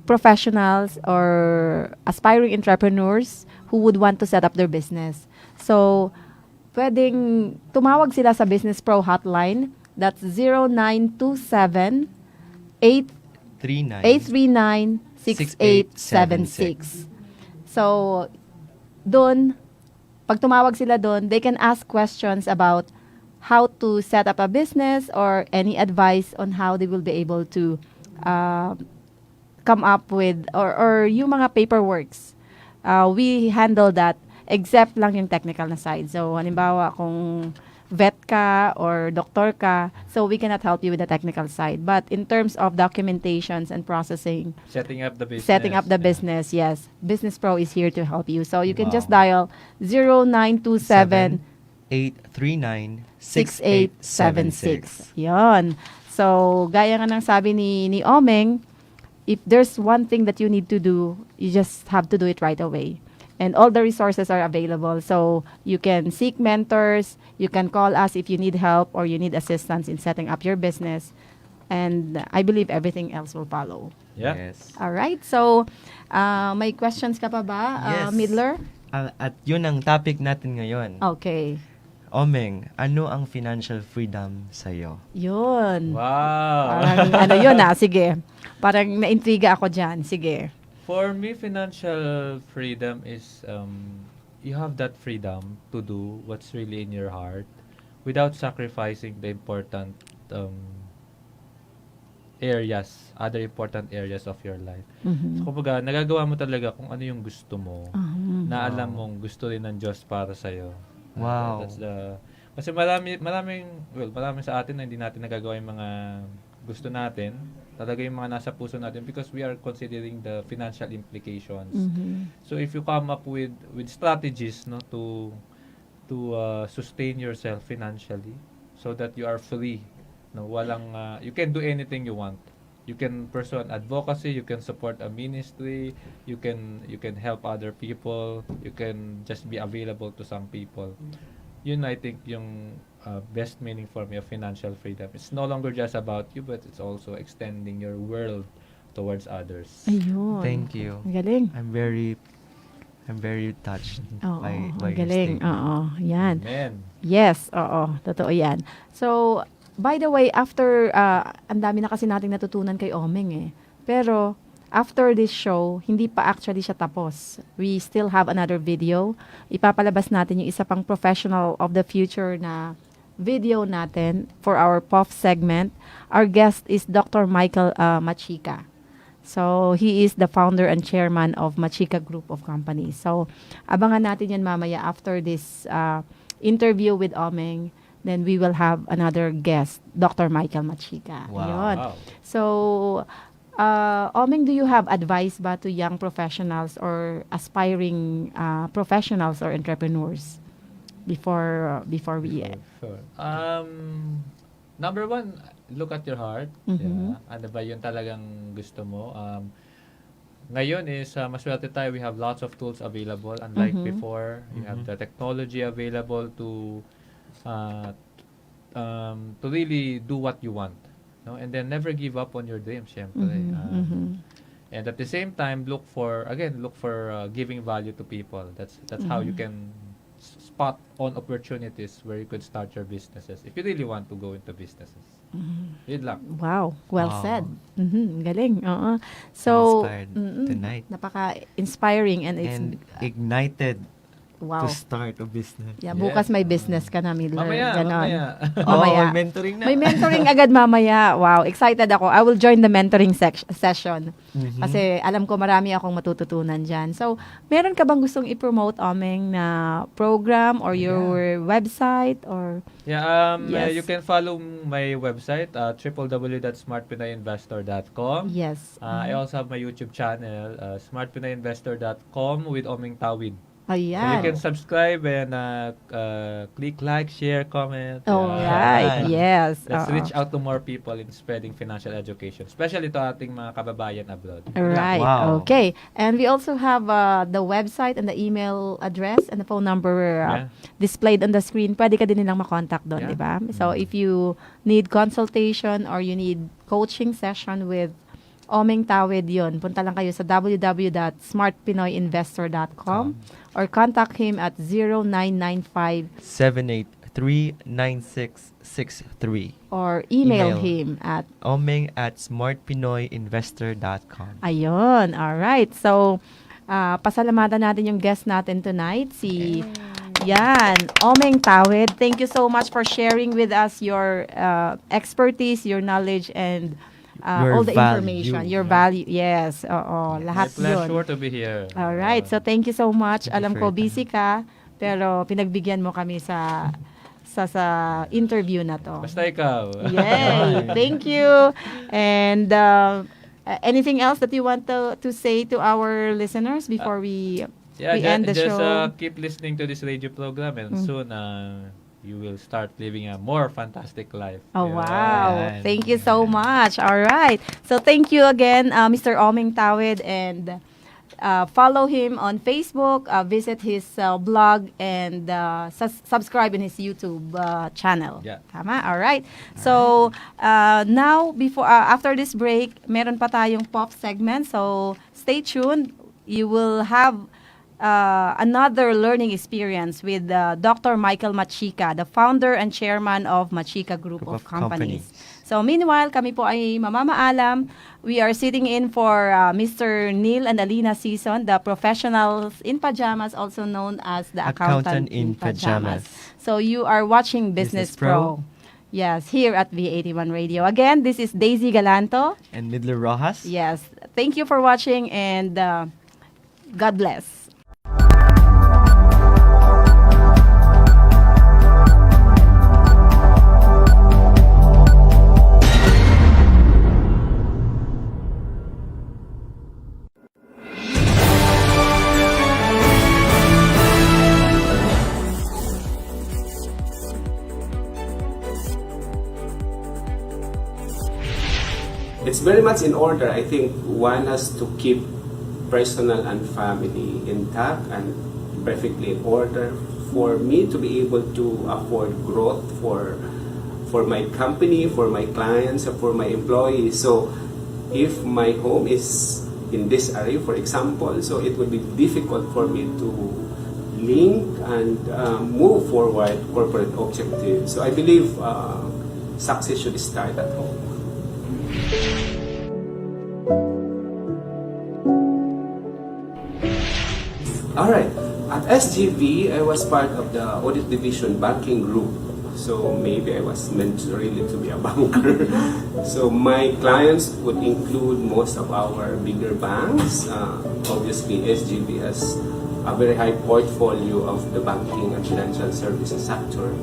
professionals or aspiring entrepreneurs who would want to set up their business. So, pwedeng tumawag sila sa Business Pro hotline. That's 0927 39. 839-6876. So, doon, pag tumawag sila doon, they can ask questions about how to set up a business or any advice on how they will be able to come up with or yung mga paperworks. We handle that except lang yung technical na side. So, halimbawa, kung vet ka or doktor ka, so we cannot help you with the technical side. But in terms of documentations and processing, Setting up the business. yes, Business Pro is here to help you. So, you can just dial 0927 839-6876. Yon. So, gaya nga ng sabi ni Omeng, if there's one thing that you need to do, you just have to do it right away. And all the resources are available. So, you can seek mentors, you can call us if you need help or you need assistance in setting up your business. And I believe everything else will follow. Yeah. Yes. All right. So, may questions ka pa ba, Yes. Midler? At yun ang topic natin ngayon. Okay. Omeng, ano ang financial freedom sa'yo? Yun. Wow. Parang yun sige. Parang naintriga ako dyan. Sige. For me, financial freedom is you have that freedom to do what's really in your heart without sacrificing the important other important areas of your life. So, kumbaga, nagagawa mo talaga kung ano yung gusto mo, na alam mong gusto rin ng Diyos para sa'yo. Wow. Kasi maraming sa atin na hindi natin nagagawa yung mga gusto natin, talaga yung mga nasa puso natin because we are considering the financial implications. So if you come up with strategies to sustain yourself financially so that you are free, you can do anything you want. You can pursue an advocacy, you can support a ministry, you can help other people, you can just be available to some people. Yun, I think, yung best meaning for me of financial freedom. It's no longer just about you, but it's also extending your world towards others. Ayun. Thank you. Ang galing. I'm very touched Oo, by ang your galing. statement. Oo, yan. Amen. Yes, oo. Totoo yan. So, by the way, after, ang dami na kasi nating natutunan kay Omeng eh. Pero, after this show, hindi pa actually siya tapos. We still have another video. Ipapalabas natin yung isa pang professional of the future na video natin for our POF segment. Our guest is Dr. Michael Machika. So, he is the founder and chairman of Machika Group of Companies. So, abangan natin yan mamaya after this interview with Omeng. Then we will have another guest, Dr. Michael Machika. Wow. Yun. Wow. So, Omeng, do you have advice ba to young professionals or aspiring professionals or entrepreneurs before we Sure. Number one, look at your heart. Yeah. Ano ba yun talagang gusto mo? Ngayon is maswerte tayo. We have lots of tools available. Unlike before, you have the technology available to really do what you want. No? And then never give up on your dreams, syempre. And at the same time, look for giving value to people. That's how you can spot on opportunities where you could start your businesses if you really want to go into businesses. Yun lang. Wow, well Wow. said. Galing. Oo. So, Inspired tonight. napaka-inspiring and it's And ignited wow. to start a business. Yeah, bukas may business ka na, Miller. Mamaya, Ganon. mamaya. Mamaya. may mentoring na. May mentoring agad mamaya. Wow, excited ako. I will join the mentoring session. Mhm. Kasi alam ko marami akong matututunan dyan. So, meron ka bang gustong i-promote, Omeng, na program or your website? Or Yeah, Yes. you can follow my website, www.smartpinoyinvestor.com. yes. I also have my YouTube channel, smartpinoyinvestor.com with Oming Tawid. So you Ayan. can subscribe and click like, share, comment. Alright, yes. Let's Oo. reach out to more people in spreading financial education, especially to ating mga kababayan abroad. Alright, Wow. okay. And we also have the website and the email address and the phone number Yeah. displayed on the screen. Pwede ka din nilang makontakt doon, Yeah. di ba? So, if you need consultation or you need coaching session with Omeng Tawid, yun. Punta lang kayo sa www.smartpinoyinvestor.com or contact him at 0995 783-9663. or email Email. him at omeng@smartpinoyinvestor.com. ayun. Alright. So, pasalamatan natin yung guest natin tonight, si Yan, Omeng Tawid. Thank you so much for sharing with us your expertise, your knowledge, and Your all the value. information. Your value. Yes, oo. My Lahat pleasure yun. to be here. Alright, so thank you so much. Thank you Alam for ko your busy ka, pero pinagbigyan mo kami sa interview na to. Basta ikaw. Yay! Thank you. And anything else that you want to say to our listeners before we end the just show? keep listening to this radio program and soon you will start living a more fantastic life. Oh, Yeah. wow. Yan. Thank you so much. All right. So, thank you again, Mr. Omeng Tawid. And follow him on Facebook, visit his blog, and subscribe in his YouTube channel. Yeah. Tama? All right. So, now, after this break, meron pa tayong pop segment. So, stay tuned. You will have another learning experience with Dr. Michael Machika, the founder and chairman of Machika Group of Companies. So meanwhile, kami po ay mamamaalam. We are sitting in for Mr. Neil and Alina Season, the professionals in pajamas, also known as the accountant in pajamas. So you are watching Business Pro. Yes, here at V81 Radio. Again, this is Daisy Galanto. And Midler Rojas. Yes, thank you for watching and God bless. It's very much in order. I think one has to keep personal and family intact and perfectly in order for me to be able to afford growth for my company, for my clients, and for my employees. So if my home is in this area, for example, so it would be difficult for me to link and move forward corporate objectives. So I believe success should start at home. Alright, at SGV, I was part of the audit division banking group. So maybe I was meant really to be a banker. So my clients would include most of our bigger banks. Obviously, SGV has a very high portfolio of the banking and financial services sector.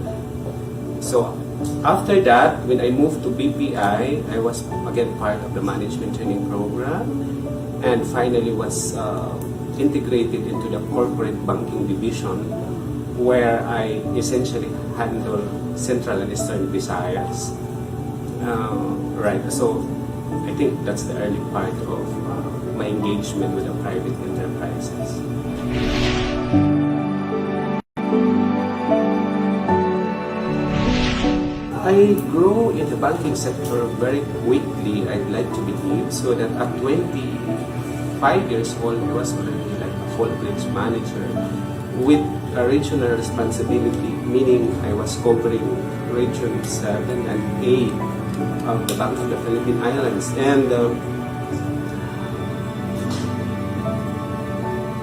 So after that, when I moved to BPI, I was again part of the management training program and finally was integrated into the corporate banking division where I essentially handle Central and Eastern Visayas. Right, so I think that's the early part of my engagement with the private enterprises. I grow in the banking sector very quickly, I'd like to believe, so that at 25 years old, I was already like a full-fledged manager with a regional responsibility, meaning I was covering Region 7 and 8 of the Bank of the Philippine Islands. And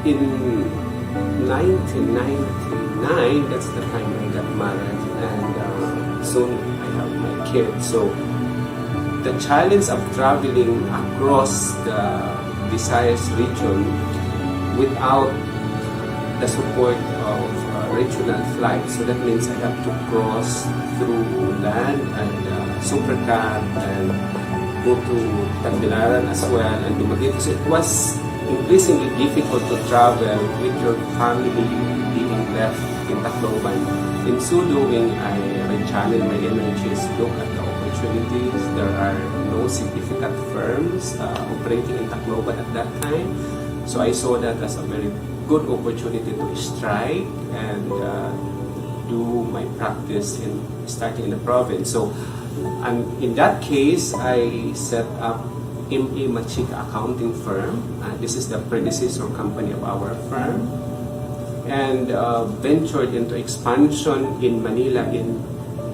in 1999, that's the time I got married, and soon I have my kids. So the challenge of traveling across the Visayas region without the support of regional flights, so that means I have to cross through land and Supercab and go to Tagbilaran as well and Dumaguete. So it was increasingly difficult to travel with your family being left in Tacloban. In so doing, I rechanneled my energies, look at the opportunities. There are no significant firms operating in Tacloban at that time. So I saw that as a very good opportunity to strike and do my practice starting in the province. So in that case, I set up M.A. Machika accounting firm. This is the predecessor company of our firm, and ventured into expansion in Manila in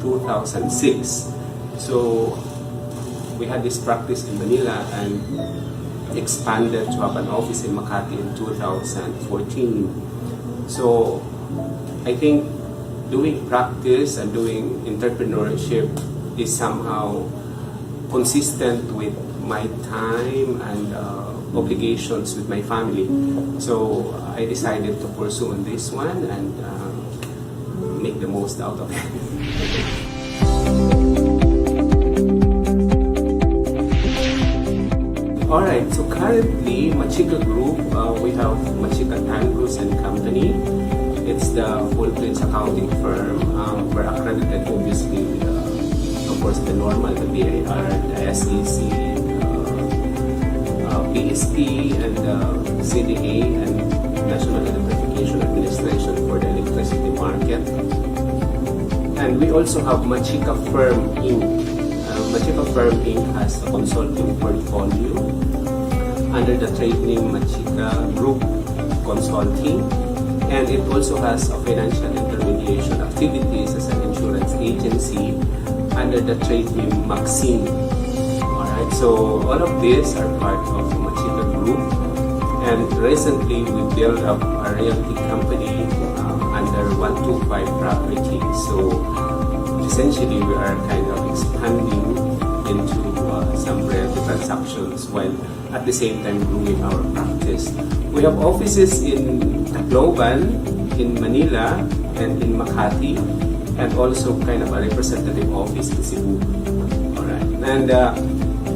2006. So we had this practice in Manila and expanded to have an office in Makati in 2014. So I think doing practice and doing entrepreneurship is somehow consistent with my time and obligations with my family. So I decided to pursue on this one and make the most out of it. Alright, so currently Machika Group, we have Machika Time Cruise and Company. It's the full-fledged accounting firm. We're accredited obviously with of course the normal, the BIR, the SEC, PSP, and CDA, and National Electrification Administration for the electricity market. And we also have Machika Firm Inc. Machika Firm Inc. has a consulting portfolio under the trade name Machika Group Consulting, and it also has a financial intermediation activities as an insurance agency under the trade name Maxine. Alright, so all of these are part of the Machika Group, and recently we built up a realty company under 125 Property. So essentially we are kind of expanding into some realty transactions while at the same time growing our practice. We have offices in Tacloban, in Manila, and in Makati, and also kind of a representative office in Cebu. Alright. And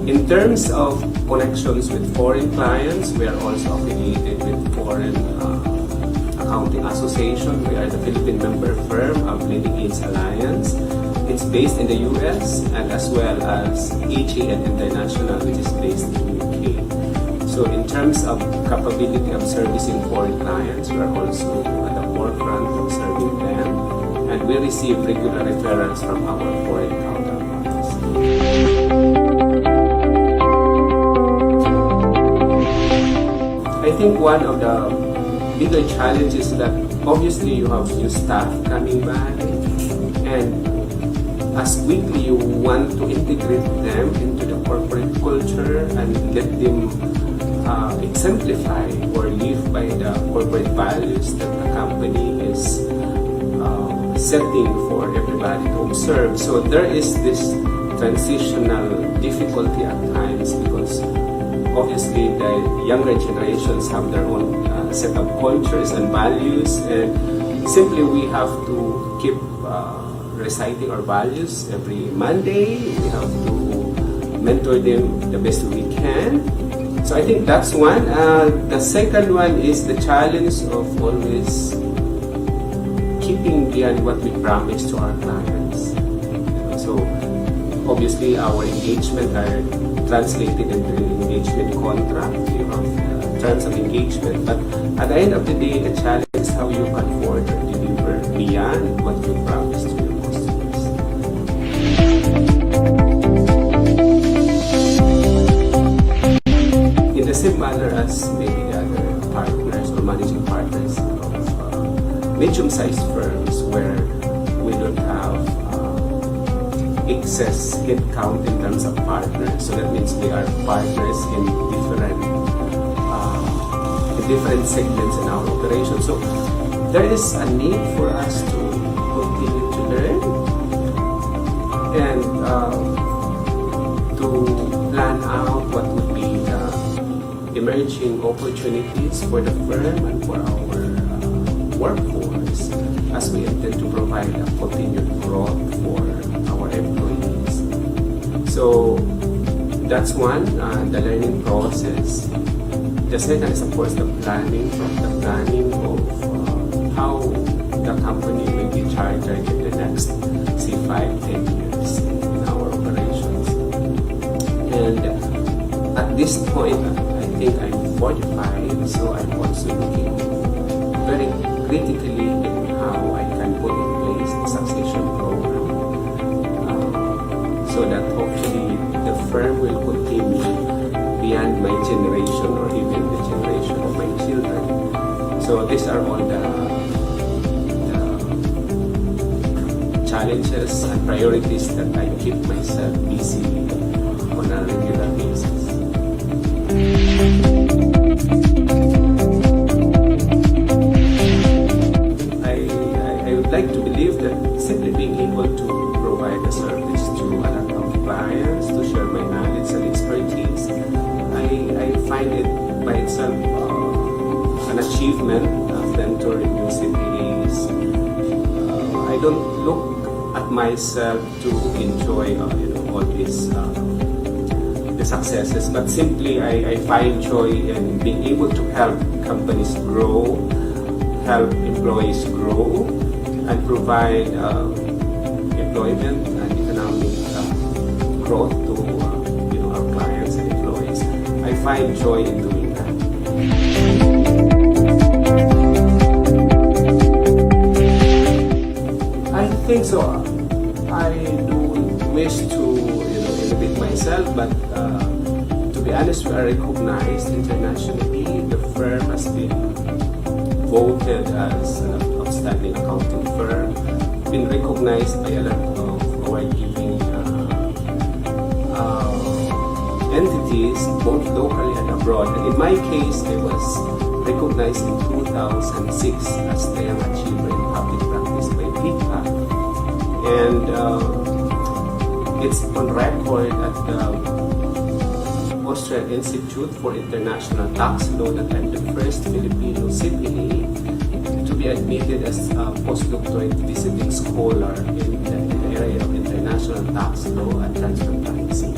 in terms of connections with foreign clients, we are also affiliated with Foreign Accounting Association. We are the Philippine member firm of Leading Edge Alliance. It's based in the US, and as well as AJN International, which is based in UK. So in terms of capability of servicing foreign clients, we are also at the forefront of serving them, and we receive regular referrals from our foreign counterparts. I think one of the bigger challenges is that obviously you have new staff coming by, and as quickly you want to integrate them into the corporate culture and let them exemplify or live by the corporate values that the company is setting for everybody to observe. So there is this transitional difficulty at times because obviously the younger generations have their own set of cultures and values, and simply we have to keep reciting our values every Monday. We have to mentor them the best we can. So I think that's one. The second one is the challenge of always keeping beyond what we promise to our clients. So obviously our engagement are translated into an engagement contract. You have terms of engagement, but at the end of the day, the challenge is how you can afford to deliver beyond what you promised to your customers. In the same manner as maybe the other partners or managing partners of medium-sized firms where we don't have excess headcount in terms of partners. So that means we are partners in different segments in our operation. So there is a need for us to continue to learn and to plan out what would be the emerging opportunities for the firm and for our workforce as we intend to provide a continued growth for our employees. So that's one, the learning process. The second is of course the planning of how the company will be chartered in the next, say, 5-10 years in our operations. And at this point, I think I'm 45, so I'm also looking very critically at how I can put in place the succession program so that hopefully the firm will continue beyond my generation or even the generation of my children. So these are all the challenges and priorities that I keep myself busy on a regular basis. I would like to believe that simply being able to provide a service to a lot of clients, to share my knowledge and expertise, I find it by itself an achievement of mentoring new CPAs. I don't look at myself to enjoy all these the successes, but simply I find joy in being able to help companies grow, help employees grow, and provide employment and economic growth to our clients and employees. I find joy in doing that. I think so. I do wish to elevate myself, but to be honest, we are recognized internationally. The firm has been voted as an outstanding accounting firm, been recognized by a lot of award-giving entities, both locally and abroad. And in my case, I was recognized in 2006 as the Young Achiever in Public Practice by PIPA. And it's on record at the Austrian Institute for International Tax Law that I'm the first Filipino CPA to be admitted as a postdoctorate visiting scholar in the area of international tax law and transfer pricing.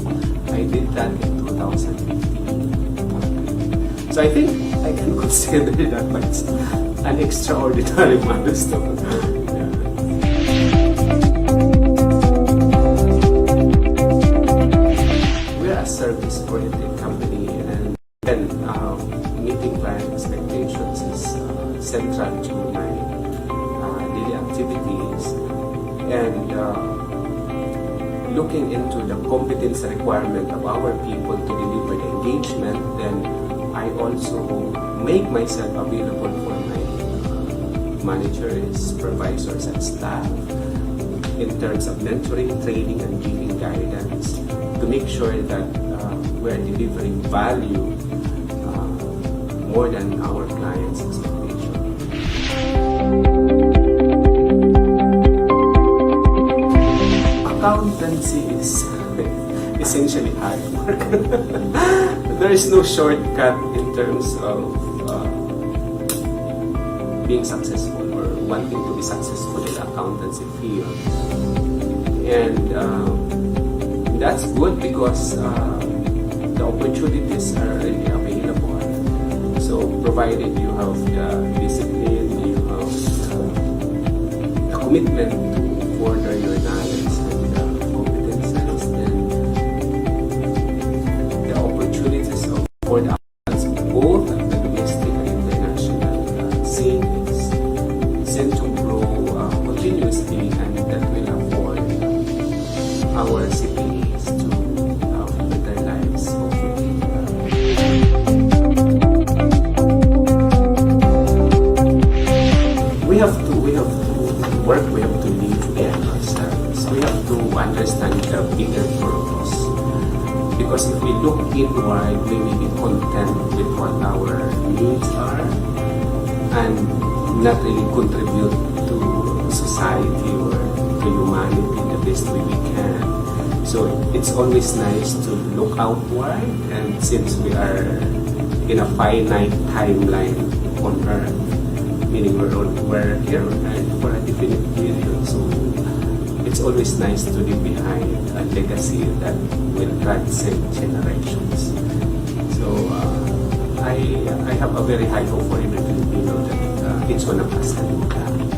I did that in 2015. So I think I can consider that an extraordinary milestone. We're a service-oriented company, and then meeting client expectations is central to my daily activities. And looking into the competence requirement of our people to deliver the engagement, then I also make myself available for my managers, supervisors, and staff in terms of mentoring, training, and giving guidance to make sure that we're delivering value more than our clients' expectation. Accountancy is essentially hard work. There is no shortcut in terms of being successful or wanting to be successful in the accountancy field. And that's good because the opportunities are really available. So provided you have the discipline, you have the commitment to further your knowledge and competencies, then the opportunities for the applicants both at the domestic and international scene is set to grow continuously, and that will afford our CPAs to live their lives hopefully. We have to understand the bigger purpose. Because if we look inward, we may be content with what our needs are and not really contribute to society or to humanity the best way we can. So it's always nice to look outward, and since we are in a finite timeline on Earth, meaning we're here on Earth for a definite period, so it's always nice to leave behind a legacy that will transcend generations. So I have a very high hope for every Filipino that each one of us can do that.